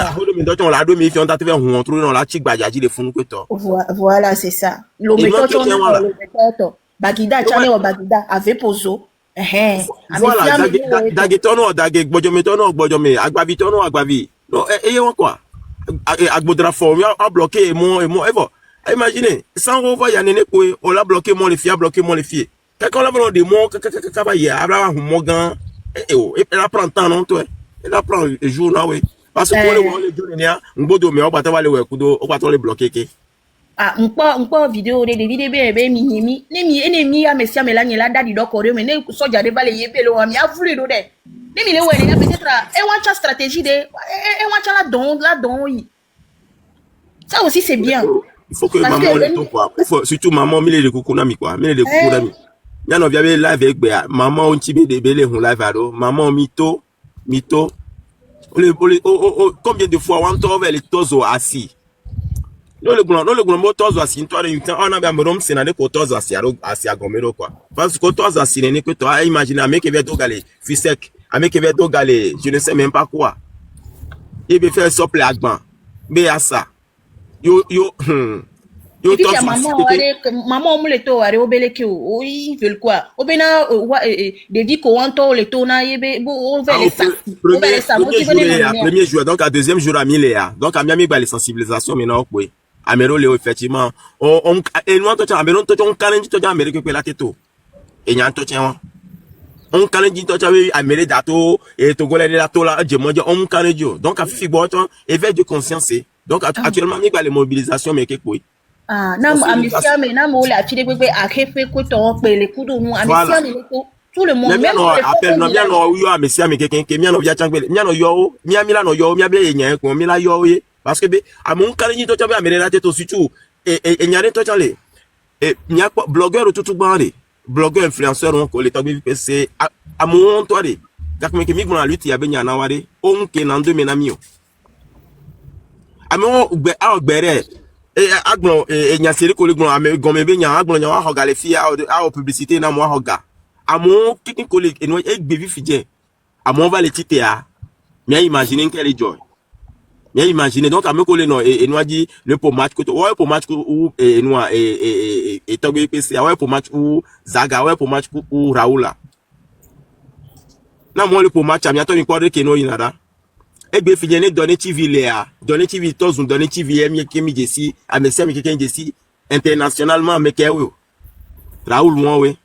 Voilà, c'est ça. Le méthode, Bagida, Chane ou Bagida, avait poso. Voilà, Dagetono, Dagek, Bojometono, Bojome, Agbavitono, Agbavi. Non, et quoi? Agbodra forme, a bloqué mon, imaginez, sans revoir, il y a un écho, on l'a bloqué mon les filles, a bloqué mon les filles. Quelqu'un l'a volé des mots, Kakabaye, Abraham Mogan, et elle apprend tant, non, toi. Elle apprend le jour, là, oui. Parce que pour les jeunes, on peut mais on va t'avoir les coups, on va t'avoir les bloquer. Ah, on peut vidéo des vidéos bébé mimi ennemi à messia melanie là dadi dokore mais ne so jare ba le yebe lo ami a voulu do de ne mi le wele ya peut-être et one stratégie de et one la don yi. Ça aussi c'est bien. Il faut que maman le tout quoi. Surtout maman mille de kukunami quoi, mille de kukunami. Ya no via live avec maman on tibe de belé on live ado, maman mito. Combien de fois on trouve les tozo assis. Non le gouvernement tozo assis toi on a bien me c'est n'allait que tozo assis à gomero quoi. Parce que tozo assis n'est que toi imagine un mec qui va togaler fisek, un mec qui va togaler je ne sais même pas quoi. Il veut faire sople agban. Mais à ça. Yo et puis maman on le to are obele ki o ils veulent quoi obena des vies qu'on entend le to na yebe on va les ça premier jour donc à deuxième jour à Miléa donc à Miami les sensibilisation maintenant oui Amérique effectivement et nous to Amérique to on challenge to Amérique que la teto et nyan to tien on challenge to chawe Amérique dato et togolais dato là je mondia on challenge donc a fi boton éveil de conscience donc actuellement mi les mobilisations mais que quoi na amisia me na mo la fide pepe akefe ko to pe le kudo nu amisia me ko tout le monde même appelle no bien no yo amisia me que mi no via changbe mi no yo mi amila no yo mi abe yen ko mi la yo ye parce que be amon challenge to chawe Amérique dato surtout et nyare to chale et nya blogueur tout bande blogueur influenceur on ko le tabi c'est à mon toi de dak me ke mi gbon lutte ya be nya na wade on ke nan de menamio amon gbere et agbon et nya seri ko le gbon ame gome be nya agbon nya wa hoga le fi a publicité na mo hoga amon kitin ko le eno e gbevi fije amon va le tite a mi imaginer quel joy bien imaginez donc à me coller non et nous a dit le pour match que ouais pour match ou et nous et Togo PC ouais pour match ou Zaga ouais pour match ou Raoula na moi le pour match a bientôt une quoi que non inada et bien finir donner TV Léa donner TV tous on donner TV mi kemi desi a merci mi quelqu'un desi internationalement mais que oui Raoul moi oui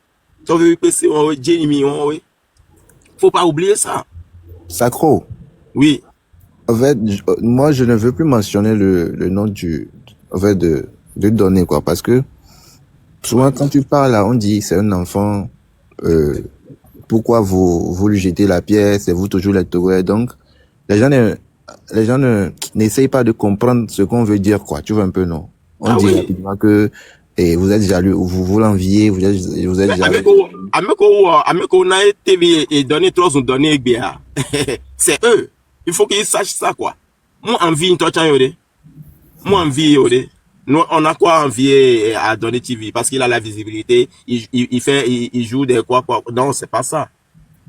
Togo PC ouais Jenny ouais faut pas oublier ça Sacro. oui. En fait, moi, je ne veux plus mentionner le nom en fait, de données, quoi, parce que souvent, quand tu parles là, on dit, c'est un enfant, pourquoi vous lui jetez la pierre, c'est vous toujours les Togolais. Donc, les gens n'essayent pas de comprendre ce qu'on veut dire, quoi. Tu vois un peu, non? On dit rapidement que, vous êtes jaloux, vous l'enviez, vous êtes jaloux. Ameko na TV et donner trois ou donner bien. C'est eux. Il faut qu'ils sachent ça, quoi. Moi, envie, moi, envie, nous, on a quoi envier à donner TV parce qu'il a la visibilité, il joue des quoi. Non, c'est pas ça.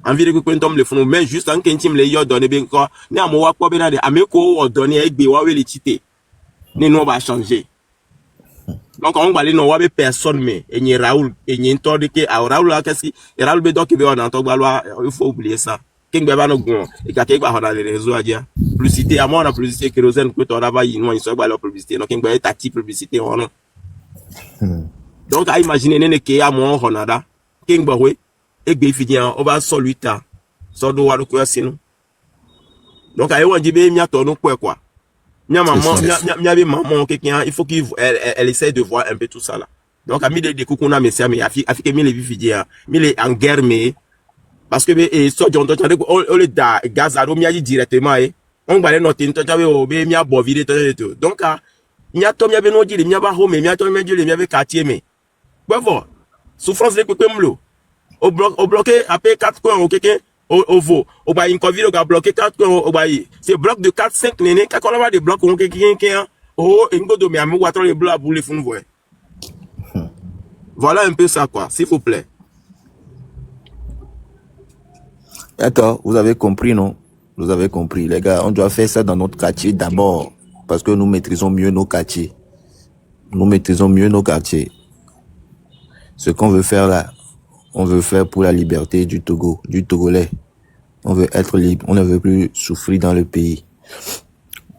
Envie de que tombe le fond, mais juste en qu'intime les yo donner bien quoi. Ni à moi, quoi, ben, ameko, donner avec biwa, les tité. Ni nous, va changer. Donc, on va aller, non, ouais, personne, mais, et ni Raoul, et ni une torde que, Raoul, là, qu'est-ce qui, et Raoul, ben, donc, on entend, il faut oublier ça. King beba no gon et ka kegba hona les réseaux a dia publicité à moi na publicité kérosène que to daba yi no ils so gba la publicité no king beba ta ti publicité on donc à imaginer ne ke ya mo honada king beba we e gbe fidian o ba so luita so do wa do ko sinu donc ay won jibe mi ato no quoi mi maman mi abi maman quelqu'un il faut qu'elle essaie de voir un peu tout ça là donc a mi de kokuna messia mais afi que mi le fidian mi le en guerre mais parce que et so John Tocha on le da Gaza do miaji directement on va aller noter Tocha we o be mia bo vide to donc mia to mia be no jile mia ba home mia to mia jile mia be quartier mais bravo souffrance de pepé mlo au bloqué après 4 coins au quelqu'un au vo au ba inconville au bloqué 4 coins au ba c'est bloc de 4 5 néné quand on a des blocs on quelqu'un oh ngo do mi amu watro les blocs pour les fun voir voilà un peu ça quoi s'il vous plaît. D'accord, vous avez compris, non? Vous avez compris. Les gars, on doit faire ça dans notre quartier d'abord. Parce que nous maîtrisons mieux nos quartiers. Nous maîtrisons mieux nos quartiers. Ce qu'on veut faire là, on veut faire pour la liberté du Togo, du Togolais. On veut être libre. On ne veut plus souffrir dans le pays.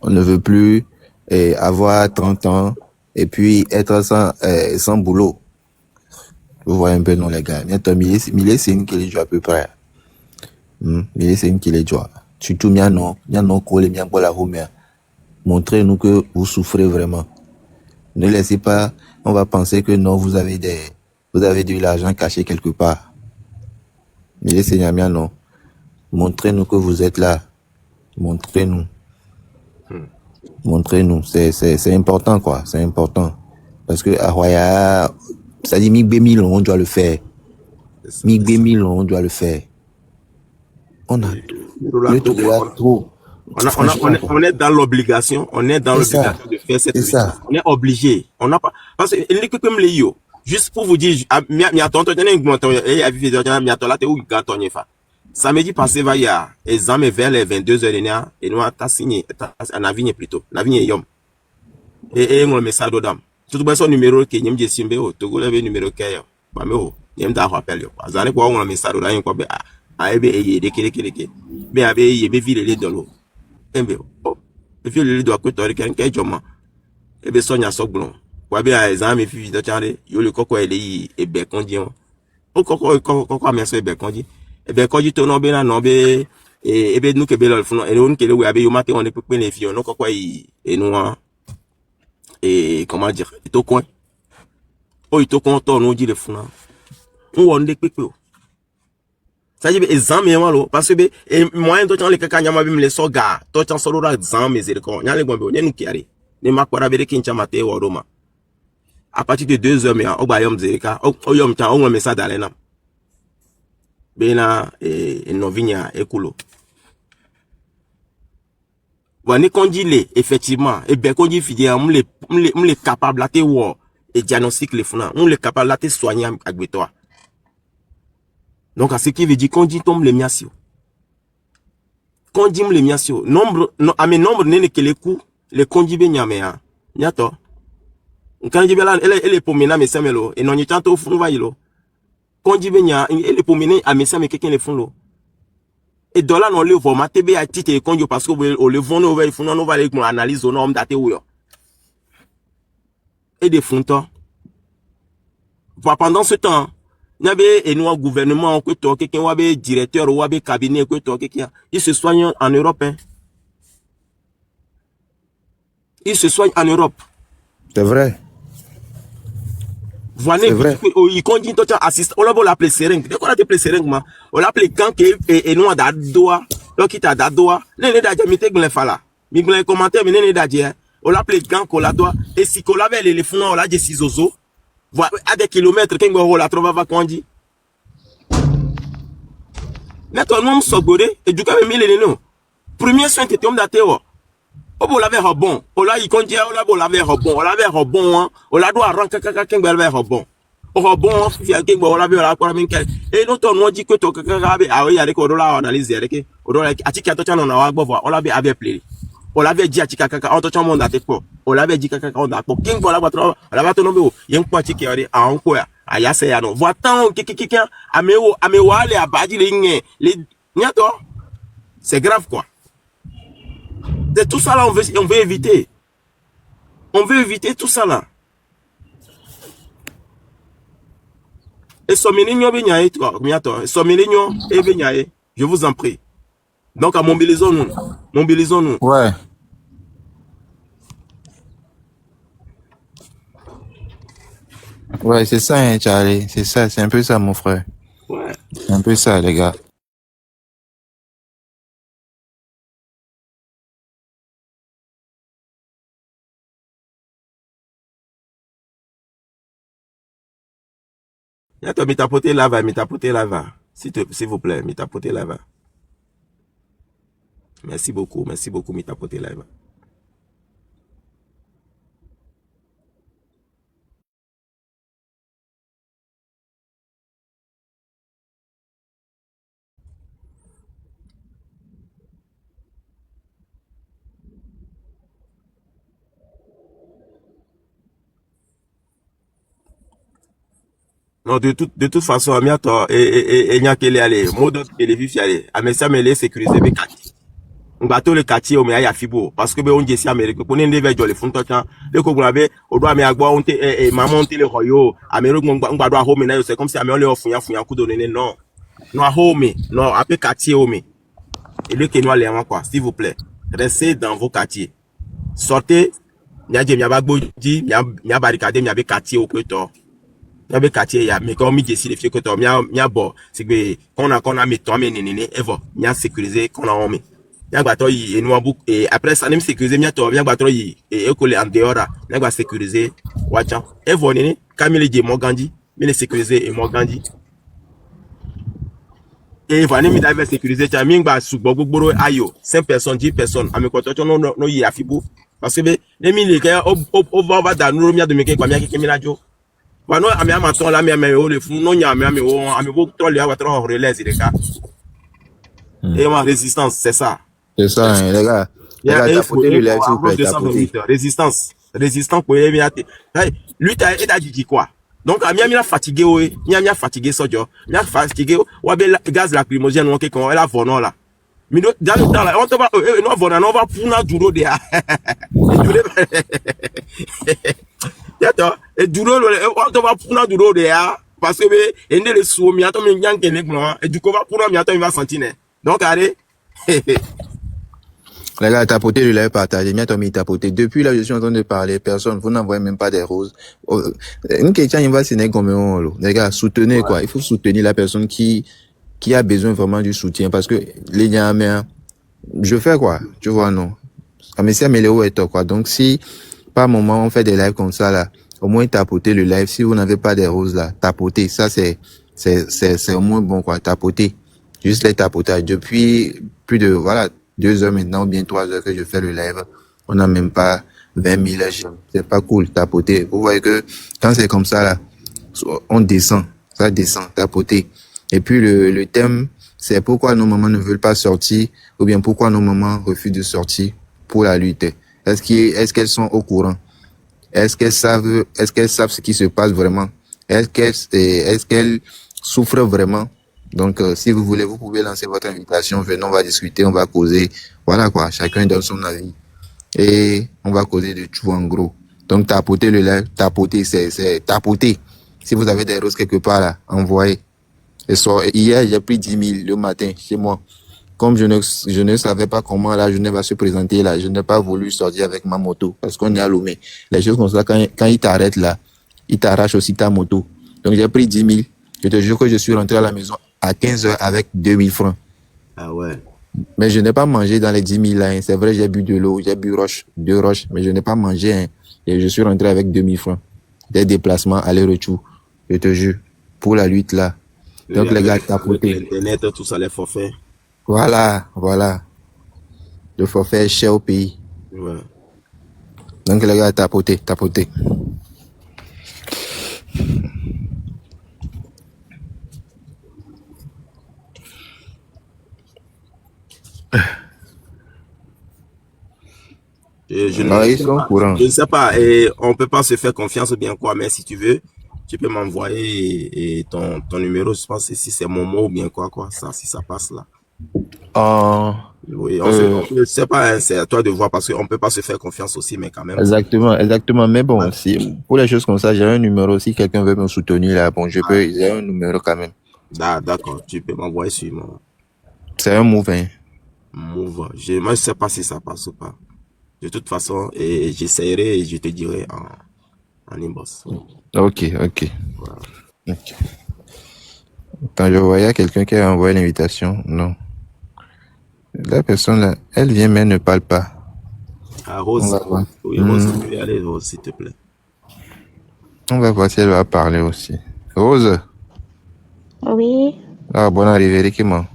On ne veut plus avoir 30 ans et puis être sans boulot. Vous voyez un peu, non, les gars? Mille c'est une qui est à peu près. Mais c'est une qui les joie. Surtout, montrez-nous que vous souffrez vraiment. Ne laissez pas, on va penser que non, vous avez de l'argent caché quelque part. Mais les seigneurs, non. Montrez-nous que vous êtes là. Montrez-nous. Montrez-nous. C'est important, quoi. C'est important. Parce que, à Roya, ça dit, Migbe on doit le faire. Migbe on doit le faire. On a trop. On est dans l'obligation. On est dans l'obligation de faire cette chose. On est obligé. On n'a pas, parce que, les comme les yo, juste pour vous dire, samedi passé, va y a, examen vers les 22h, et nous avons signé, on a vigné plutôt, on a vigné yom. Et on met ça dedans. Tout le son numéro qui est simbe, Togo le numéro qui est, bah, mais oh, il y a un rappel, azane quoi, on met ça dedans, quoi, abe eye de kele be abe ye be vile le dolo embe o be vile le do akoto re kan ke joma et be sonya soglon wa be a exam fi do chande yo le koko ele yi ebe konji on o koko ameso ebe konji to no be na no be ebe nu ke be lo fun e on ke le we abe yo mate on pe le fi on no koko yi enu et comment dire to coin o to kon to no ji le fun on won de pepe o ça dit exam me malo parce que be moyen to chande le kaka nyama be me le so ga to chan so ra exam me zere ko nyale gombe o ne nu kiare ne makwara be ke ncha mate wo roma à partir de 2 heures mais o ba yom zerika o yom ta o me sa dale na bena novinya ekulo wani konjile effectivement et ben konji fidie on les capable laté wo et diagnostic les funa on les capable laté soigner agbeto donc à ce qui veut dire konji tombe les miasio konji les miasio nombre no à mes nombres ne que les coups les konji be nyamea nyato nkanji bela ele pomena mesemelo et non nyitanto funva yilo konji be nya ele pomena a mesame quelqu'un les fun lo et dollar non le formaté be a titre konjo parce que o le vont over il faut non va les analyse au nom daté ou et des fonds pendant ce temps n'abe et nous gouvernement que to quelqu'un wa be directeur ou wa be cabinet que to quelqu'un il se soigne en Europe hein. Il se soigne en Europe. C'est vrai. Voilà, il continue tout assiste. On l'a appelé seringue. Dès qu'on a appelé seringue, on l'a appelé quand et nous on a doigt. Donc il t'a doigt. N'est pas déjà mis tes fala. Mi glen commentaire mais n'est déjà. On l'a appelé quand qu'on la doigt. Et si qu'on l'avait les fonds on l'a dit cisozo. Voilà à des kilomètres quand on la trouve va qu'on dit. Maintenant on s'ogoré et du coup même les non. Premier soin était homme d'atéo. On l'avait bon. On l'a il continue on l'avait bon. On l'avait bon. On l'a doit rentrer quelqu'un l'avait bon. On bon on l'avait la quoi même et nous on dit que to ah oui avec on l'a analyse avec on l'a atika to on a voir on l'avait appelé. On l'avait dit atika kaka on to chon monde atepo. On l'avait dit kaka on a pour king voilà on l'avait to nombe yen kwa tiki ori a on quoi aya se ya no voit tant quelqu'un amewo ale abadi les nyato c'est grave quoi. De tout ça là, on veut éviter. On veut éviter tout ça là. Et somiligno benyaye toi, miato, somiligno et benyaye, je vous en prie. Donc à mobilisons-nous. Ouais. Ouais, c'est ça, hein, Charlie. C'est ça, c'est un peu ça, mon frère. Ouais. C'est un peu ça, les gars. Yato mitapote lava. S'il vous plaît, mitapote lava. Merci beaucoup, mitapote lava. Non, de toute façon, amiato, et nyakele ale, modo kele vifi ale, amesa mele sécuriser be kati. Ngbato le kati o me aya fibo, parce que be on jesi Amérique, pour n'ende vejo le fun totan, le ko gbe, o do ame agbo on te maman te le royo, Amérique ngbado a home na yo, c'est comme si ame on le ofunya ku do nene non. No a home, non ape kati o me. Et le ke no ale an quoi, s'il vous plaît. Restez dans vos quartiers. Sortez, nyaje miabagbo di, mia barricade miabe kati o kweto. Yabe quartier ya mais comme mi les fieux que to mia bo c'est que qu'on a mis toi mais néné evo mia sécuriser qu'on a mis mia gbato yi enu abu et après ça même sécuriser mia to mia gbato yi et coller en dehors mia gba sécuriser wacha evo néné Camille de Mogandi mais les sécuriser et Mogandi et voilà mi d'avoir sécuriser ta mi gba sugbo gbogboro ayo 5 personnes 10 personnes ami ko to no yi afibu parce que les mi le ka o va da no mia de me kwa mia ke mi lajo. Non, ami amaton la mi o le fun no nya ami o ami bo to le awa tro relais de cas. Et ma résistance, c'est ça. C'est ça, hein, les gars. Les gars, tapotez le live s'il vous plaît, tapotez. Résistance pour les miaté. Lui t'as dit quoi? Donc ami la fatigué mi fatigué sojo. Mi fatigué wa be gaz lacrymogène on ke kon la vono là. Mais dans le temps là, on te va, on va pour duro de et duro, on te va pour duro de parce que il ne le sou mi ato mi nyanke ne gno et du coup va pour mi ato il va sentir. Donc allez. Les gars, tapoter le live, partager, mieux mis tapoter. Depuis là, je suis en train de parler, personne, vous n'envoyez même pas des roses. Une question, il va s'énerver comme un, les gars, soutenez, quoi. Il faut soutenir la personne qui a besoin vraiment du soutien, parce que les gars, je fais quoi, tu vois, non. Mais c'est amélioré et tout, quoi. Donc, si, par moment, on fait des lives comme ça, là, au moins tapoter le live. Si vous n'avez pas des roses, là, tapoter. Ça, c'est au moins bon, quoi. Tapoter. Juste les tapotages. Depuis plus de, 2 heures maintenant, ou bien 3 heures que je fais le live, on n'a même pas 20 000 j'aime. C'est pas cool, tapoter. Vous voyez que quand c'est comme ça, là, on descend, ça descend, tapoter. Et puis le thème, c'est pourquoi nos mamans ne veulent pas sortir, ou bien pourquoi nos mamans refusent de sortir pour la lutte. Est-ce qu'elles sont au courant? Est-ce qu'elles savent ce qui se passe vraiment? Est-ce qu'elles souffrent vraiment? Donc, si vous voulez, vous pouvez lancer votre invitation. Venons, on va discuter, on va causer. Voilà quoi, chacun donne son avis. Et on va causer de tout en gros. Donc, tapoter le live, tapoter, c'est tapoter. Si vous avez des roses quelque part là, envoyez. Et hier, j'ai pris 10 000 le matin chez moi. Comme je ne savais pas comment la journée va se présenter là, je n'ai pas voulu sortir avec ma moto parce qu'on est à Lomé. Les choses comme ça, quand ils t'arrêtent là, ils t'arrachent aussi ta moto. Donc, j'ai pris 10 000. Je te jure que je suis rentré à la maison à 15 heures avec 2 000 francs. Ah ouais. Mais je n'ai pas mangé dans les 10 000 là. Hein. C'est vrai, j'ai bu de l'eau, j'ai bu deux roches, mais je n'ai pas mangé. Hein. Et je suis rentré avec 2 000 francs. Des déplacements aller-retour. Je te jure. Pour la lutte là. Donc les gars, tapoter. Internet, tout ça, les forfaits. Voilà. Le forfait est cher au pays. Ouais. Donc les gars, tapoter. Je ne sais pas, et on peut pas se faire confiance ou bien quoi, mais si tu veux, tu peux m'envoyer ton numéro, je pense, si c'est Momo ou bien quoi, ça, si ça passe là. Oui, je sais pas, hein, c'est à toi de voir parce qu'on peut pas se faire confiance aussi, mais quand même. Exactement. Mais bon, si, pour les choses comme ça, j'ai un numéro. Si quelqu'un veut me soutenir là, bon, j'ai un numéro quand même. D'accord, tu peux m'envoyer sur mon. C'est un move, hein. Move. Moi, je sais pas si ça passe ou pas. De toute façon, et j'essaierai et je te dirai en inbox. Ok. Voilà. Ok. Quand je voyais quelqu'un qui a envoyé l'invitation, non. La personne là, elle vient mais elle ne parle pas. Ah, Rose. Oui, Rose, tu peux y aller, Rose, s'il te plaît. On va voir si elle va parler aussi. Rose. Oui. Ah, bonne arrivée, Rikima.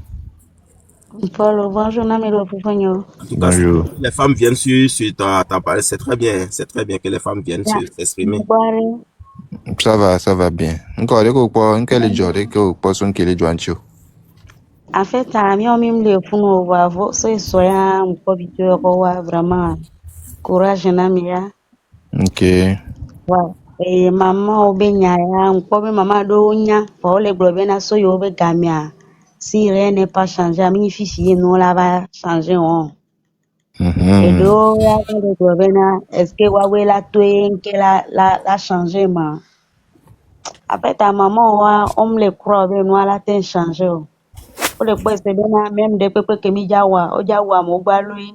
Paul, bonjour, Bonjour. Les femmes viennent sur ta page, c'est très bien que les femmes viennent s'exprimer. Ça va bien. Encore, en fait, vraiment courage ok. et maman maman si rien n'est pas changé, nous là va changer et est-ce que la changé ma après ta maman on me le croit nous la t'en changé pour le poste même de peu que mi jawa mo gba lui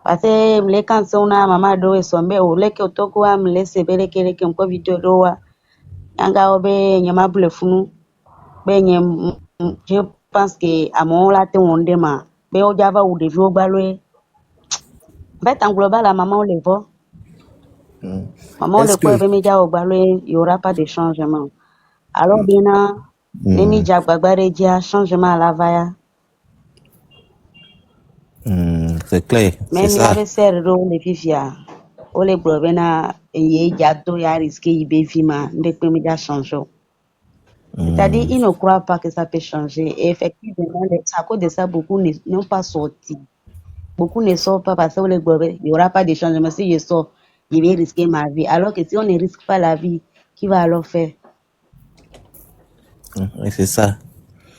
parce que les cançons na maman do sombe o le que otoko am le sebele kele que ko video do wa anga obe nyama bule funu be nyem je pense que à mon la te onde ma be o java ou de jo gba lui en fait en global la maman le voit maman le quoi be mi jawa gba lui il y aura pas de changement alors bien les mi jagbagba dia changement à la vaya. C'est clair. Même il avait serré les fifia. O les brevena et jato ya risqué y béfima, ne peut me changer. C'est-à-dire, ils ne croient pas que ça peut changer. Et effectivement, à cause de ça, beaucoup n'ont pas sorti. Beaucoup ne sortent pas parce que les brevets, il n'y aura pas de changement. Si je sors, je vais risquer ma vie. Alors que si on ne risque pas la vie, qui va alors faire? C'est ça.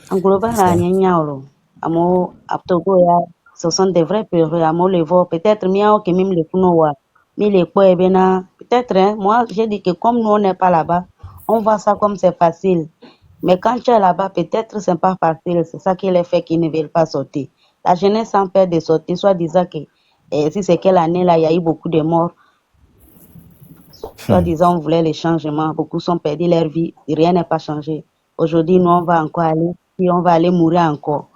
En global, il y a amo Togo ya, ce sont des vrais peureux, amo le voit, peut-être miao que même le funowa, mais les poètes bena, peut-être, hein, moi, j'ai dit que comme nous, on n'est pas là-bas, on voit ça comme c'est facile. Mais quand tu es là-bas, peut-être c'est pas facile, c'est ça qui les fait qu'ils ne veulent pas sortir. La jeunesse sans peur de sortir, soit disant que si c'est quelle année là, il y a eu beaucoup de morts, soit disant on voulait les changements, beaucoup sont perdus leur vie, rien n'est pas changé. Aujourd'hui, nous on va encore aller, puis on va aller mourir encore.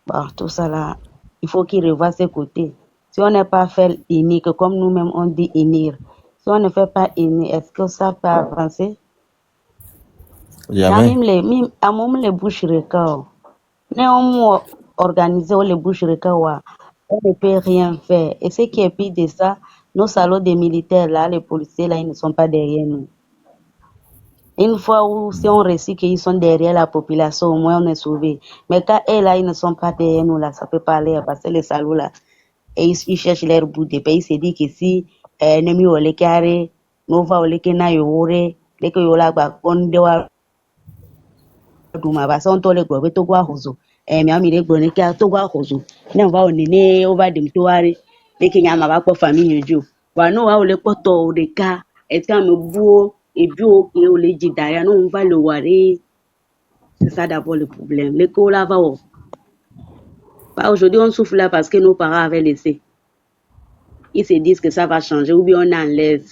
Bon, tout ça là, il faut qu'ils revoient ses côtés. Si on n'est pas fait unir, que comme nous-mêmes on dit unir, si on ne fait pas unir, est-ce que ça peut avancer? Jamais. Même les boucheries, on organise les boucheries, on ne peut rien faire. Et ce qui est pire de ça, nos salons des militaires là, les policiers là, ils ne sont pas derrière nous. Une fois où si on réussit qu'ils sont derrière la population, au moins on est sauvé. Mais quand eux là, ils ne sont pas derrière nous là, ça peut pas aller parce que les salauds là, et ils cherchent leur bout de pays. Ils se disent que si ennemi ou les carrés, nous va ou les kena yore, les que yola ba kondewa duma ba son to le gbe to gwa hozo. Mi ami le gbe ni ka to gwa hozo. Ne va o nene over dem to ware. Les kenya ma ba ko famille jo. Wa no wa o le poto o de ka et quand me buo et bio que o le dit derrière nous on va le voir. C'est ça d'abord le problème. Les co là va o. Bah, aujourd'hui on souffle là parce que nos parents avaient laissé. Ils se disent que ça va changer ou bien on enlève.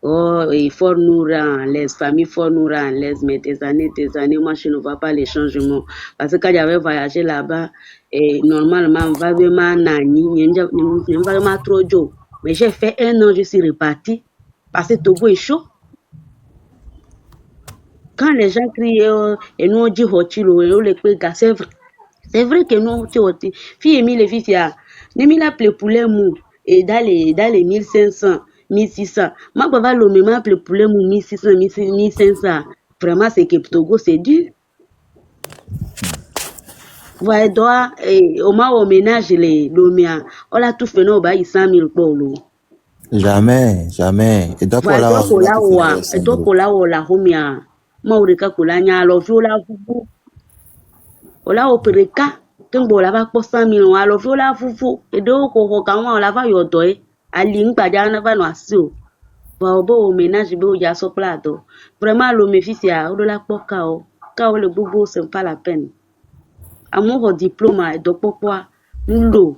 Oh, il faut nous rendre les familles, faut nous rendre les, mais des années, moi je ne vois pas les changements. Parce que quand j'avais voyagé là-bas, et normalement, vraiment, vraiment trop dur. Mais j'ai fait 1 an, je suis reparti, parce que Togo est chaud. Quand les gens crient, et nous on dit Hotilo, et on les crie, c'est vrai que nous, filles et les filles, nous mis l'appelé poulet mou, et dans les 1500. 1600. Ma papa le même appelé poulet mou 1600, 1500. Vraiment, c'est que Togo, c'est dur. Voilà, doit, au moins, au ménage, les lomia. On a tout fait, non, bah, il 100 000 pour l'eau. Jamais. Et donc, voilà, et donc, là, la homia. Maurika, Koulania, alors, viola, vous. Ola, opéreka, Kimbo, la va pour 100 000, alors, viola, vous. Et donc, on la va, yo, doy. Aling, pas d'an, va, no, asio. Au ménage beau ya so plateau vraiment le méfis ya o de la poka o ka le bobo c'est pas la peine amour diplôme et donc pourquoi nous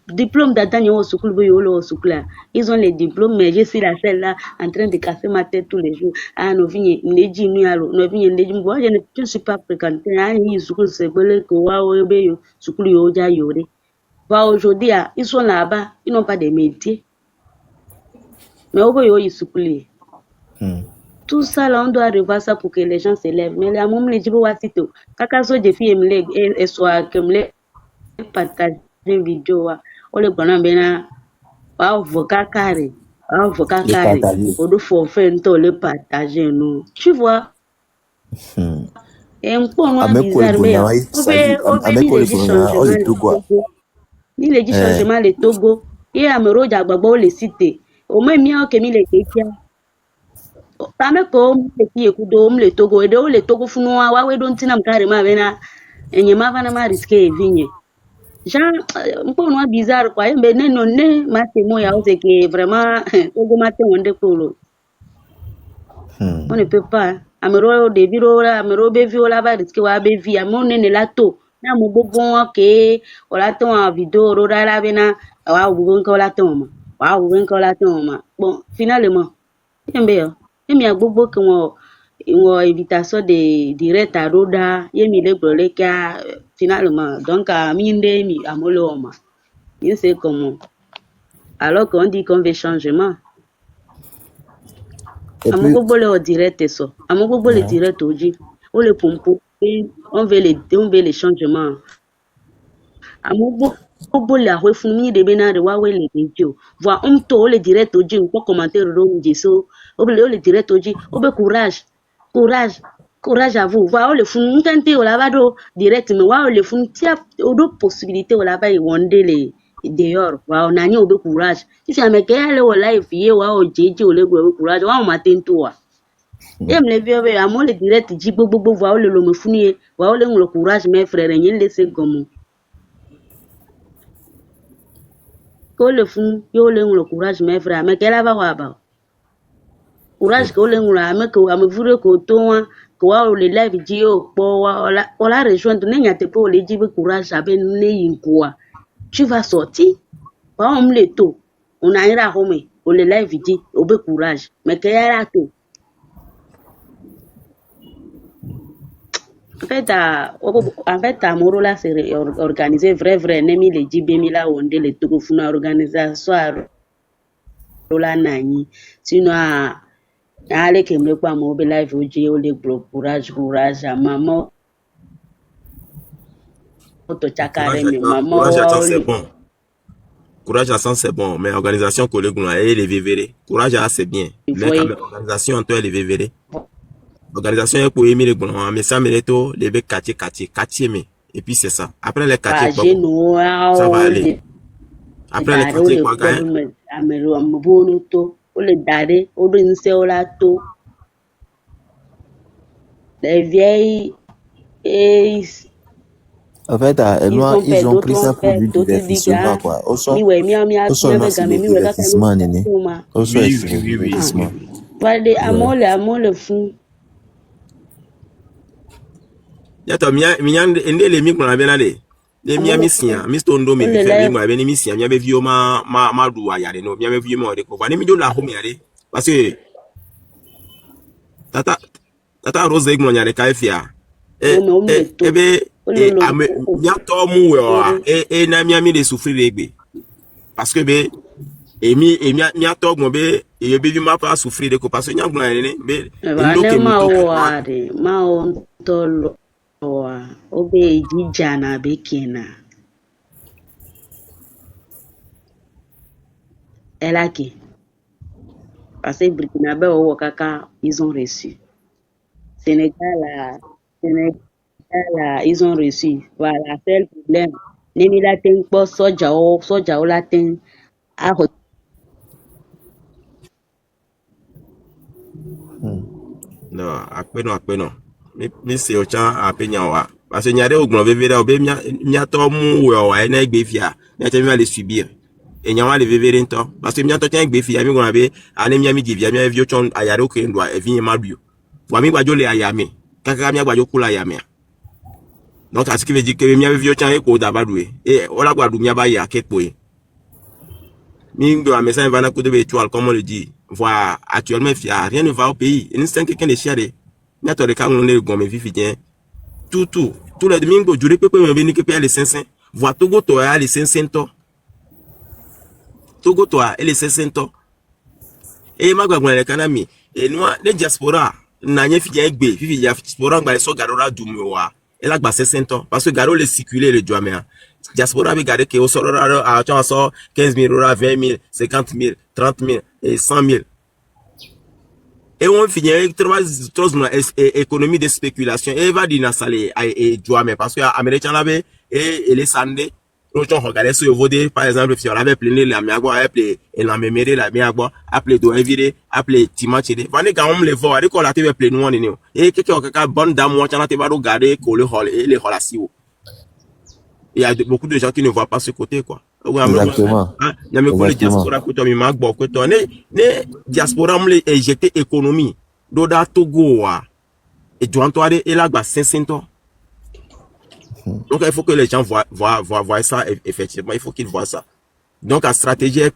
diplôme d'adanya au sukul bo yo au sukula ils ont les diplômes mais je suis la seule là en train de casser ma tête tous les jours ah no vini neji nu alo no vini neji mo je ne suis pas fréquenté ah yi sukul c'est belé ko wa o be yo sukul yo ja yore va aujourd'hui ils sont là-bas ils n'ont pas de métier. Mais au bout, il tout ça, là, on doit revoir ça pour que les gens s'élèvent. Mais là, moi, je dis, quand je dis, et soit que me partager une vidéo, on le connaît bien, avocat carré, on faut faire le partager, nous. Tu vois? Et un peu, on bizarre, mais il les dit changement, les Togo, et à me roder à Babo, les cités. Au moins, mieux que mille étudiants. Tame ko mleki kudo mle Togo edo le Togo funua wawe don tinam carrément bena enye mavana ma risque vinye. Jean mpono bizarre quoi mbe ne non ne mate mo ya ose que vraiment Togo mate onde polo. On ne peut pas amero de biro la amero be viola ba risque wa be vi amon ne la to na mo bobon ke ola ton en vidéo ro la bena wa bugon ko la ton wa bugon ko la ton bon finalement yembe yo yemi agbogbo que on invitation de direct à roda yemi le broleka finalement donc à minde mi amolo ma il sait comment alors qu'on dit qu'on veut changement amogobo le direct so amogobo le direct oji o le pompo on veut les changements amogobo la refumi de benare wa we le video voir on to le direct oji on peut commenter ro so le direct oji obe courage à vous voir le fun tenter o lavado direct mais wa le fun tia o do possibilité o lava e wonde les dehors wa on ani obe courage si ça me kaya le o life ye wa o jeje o le go courage wa o matin toi Et me lever à moi le direct, dit bobo, voir le me fournier, voir le courage, mes frères, rien laisser comme. Ko le fun, yo le courage, mes frères, mais qu'elle va voir. Courage, ko le mais que à me voudre que toi, que le live dit, oh, on la rejoindre, n'est pas pour les dire courage, avec une quoi. Tu vas sortir, pas on le tôt. On a ira home, on le live dit, au courage, mais qu'elle a tout. En fait, Amoro là, c'est organisé vrai, Nemi le Djibemi là, on dit le Togo Funa organisation, là, Nani. Sinon, allez, que me quoi, mon live, au Djé, le courage, maman. Courage à temps, c'est bon. Courage à temps, c'est bon, mais organisation collègue, elle est vévérée. Courage à c'est bien, mais quand même, organisation en toi, elle est vévérée. Organisation est pour aimer les boulons, mais ça mérite les becs quartier, mais et puis c'est ça. Après les quartiers, ça va aller. Après les quartiers, quoi, les vieilles en fait, ils ont pris ça pour du divertissement, quoi. Au son, c'est le divertissement, néné. Au son, c'est le divertissement. Amour, le fou. Yato miya ende le mi kuna bena le miya misia misto ndo me bi fe mi ngwa bena misia miya be vio ma du ayare no miya be vio mo de ko vani mi do la ho mi yare parce que tata rose igno nyare ka efia ebe miya to mu we o na miya mi de souffrir egbe parce que be miya to gbo be e be vi ma pa souffrir de ko parce que nyagbo na ne be ndo ke mi ma on tolo obe jana bekena elaki parce que Burkinabé au Kaka ils ont reçu Sénégal ils ont reçu voilà c'est le problème nemi latin po soja o latin a non après non mais c'est au champ à Peignawa parce que nyare ogbon vevere obe mia to mu we o na egbe fia na te mi le subir e nyawa le vevere nto parce que mia to ten egbe fia mi gona be ane mia mi divia mia vio chon ayare o ndo e vi ma bio wa mi gbajo le ayame kaka mia gbajo kula ayame donc à ce qui veut dire que mia vio chan e ko da badue e ola gbadu mia ba ya kepo e mi ndo a message va na ko de étoile comme on le dit voilà actuellement fia rien ne va au pays instant quelqu'un de chiare mia to de ka ngone le gomme vivien tout les domingos jure pepe me venir que payer les 500 voir Togo to a les 500 to Togo to a les 500 to e magwa gwa le kanami e no le diaspora na nye fidien egbe fifi diaspora gba so garora dumwa e la gba 500 to parce que garo le circuler le joamea diaspora be gare que o so a chanso 15 000 euros 20 000 50 000 30 000 et 100 000 et on finit avec trois économie de spéculation et va dire salé et mais parce que américain l'avait et les sandés nous on regardait sur Vodé par exemple si on avait plein la miagua appelé et la méméré la miagua appelé doivire appelé timachide vanné quand on les voit avec la télé plein nous on et quelqu'un bonne dame moi tu vas regarder que le hall et les relations il y a beaucoup de gens qui ne voient pas ce côté quoi. Exactement. Il y a mes diaspora que tu m'as beaucoup que ne diaspora me éjecter économie doda Togo et tu entends et là bas 500 ans. Donc il faut que les gens voient ça effectivement, il faut qu'ils voient ça. Donc la stratégie est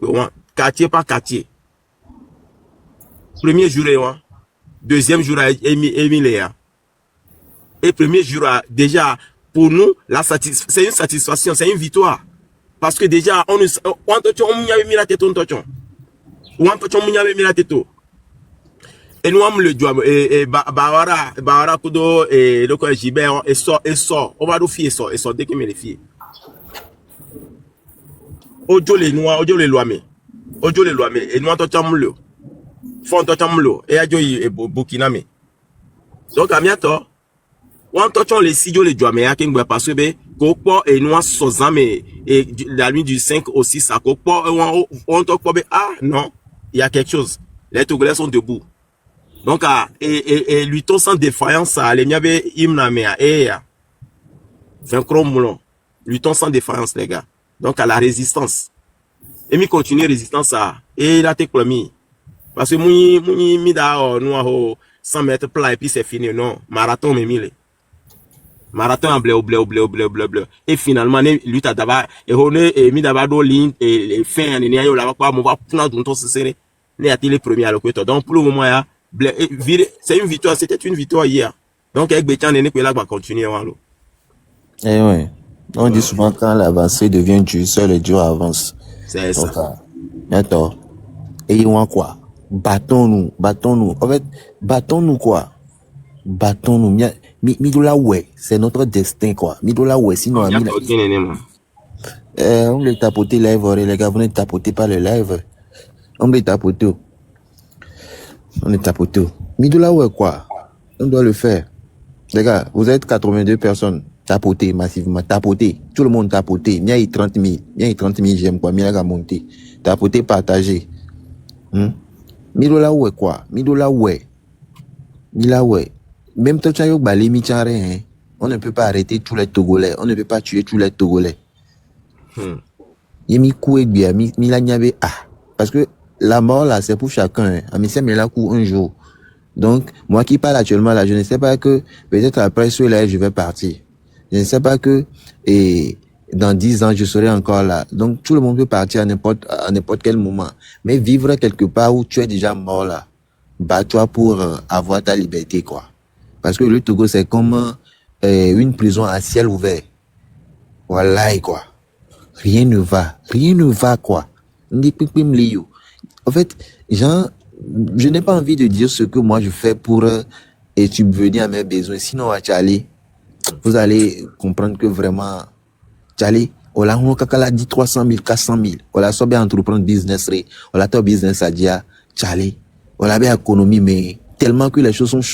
quartier par quartier. Premier jour deuxième jour Emilia. Et premier jour déjà pour nous c'est une satisfaction, c'est une victoire. Parce que déjà, on mis la tête au tochon. Et nous, on le doit, et Bawara, Kudo, et le Gibert, et sort. On va nous fier, et sort, dès qu'il me les filles. Ojo les noirs, ojo les lois, et nous, on t'entend le. Font t'entend le, et ajo et Burkiname. Donc, à bientôt. On touche les studios les doigts mais parce que Kokpo et nous sommes et la nuit du 5 au 6 à Kokpo on touche ah non il y a quelque chose les Togolais sont debout Donc, et luttons sans défaillance, les miabe imnamea, c'est un chrome moulon. Luttons sans défaillance, les gars. Donc, à la résistance. Et mi continue résistance à, et là, t'es promis. Parce que mi da, nous, 100 mètres plat, et puis c'est fini, non. Marathon, mais mille. Marathon en bleu. Et finalement, lutte à d'abord, et on est mis d'abord dans ligne, et fin, et n'y a pas quoi, on va prendre tout le temps, c'est les a les premiers à l'occasion. Donc, pour le moment, c'est une victoire, c'était une victoire hier. Donc, avec Bétian, on va continuer. Eh ouais. On dit souvent quand l'avancée devient dure, seul et dur avance. C'est ça. Attends. Et on quoi? Battons-nous. En fait, battons-nous quoi? Battons-nous. Midola ouais, c'est notre destin quoi. Midola ouais, sinon on les tapoter live, les gars, vous ne tapotez pas le live. On les tapoter. Midola ouais quoi? On doit le faire. Les gars, vous êtes 82 personnes. Tapoter massivement, tapoter. Tout le monde tapoter. Il y a 30 000. J'aime quoi. Il y a monter. Tapoter, partager. Midola ouais quoi? Midola ouais. Même toi, tu as eu balé, hein. On ne peut pas arrêter tous les Togolais. On ne peut pas tuer tous les Togolais. Parce que la mort, là, c'est pour chacun. Mais c'est là un jour. Donc, moi qui parle actuellement, là, je ne sais pas que, peut-être après ce live, je vais partir. Je ne sais pas que, et dans 10 ans, je serai encore là. Donc, tout le monde peut partir à n'importe quel moment. Mais vivre quelque part où tu es déjà mort, là, bats-toi pour avoir ta liberté, quoi. Parce que le Togo, c'est comme une prison à ciel ouvert. Voilà, quoi. Rien ne va, quoi. En fait, genre, je n'ai pas envie de dire ce que moi je fais pour subvenir à mes besoins. Sinon, vous allez comprendre que vraiment, on a dit 300 000, 400 000. On a bien entreprendre business, on a ton business à dire, on a bien économie, mais tellement que les choses sont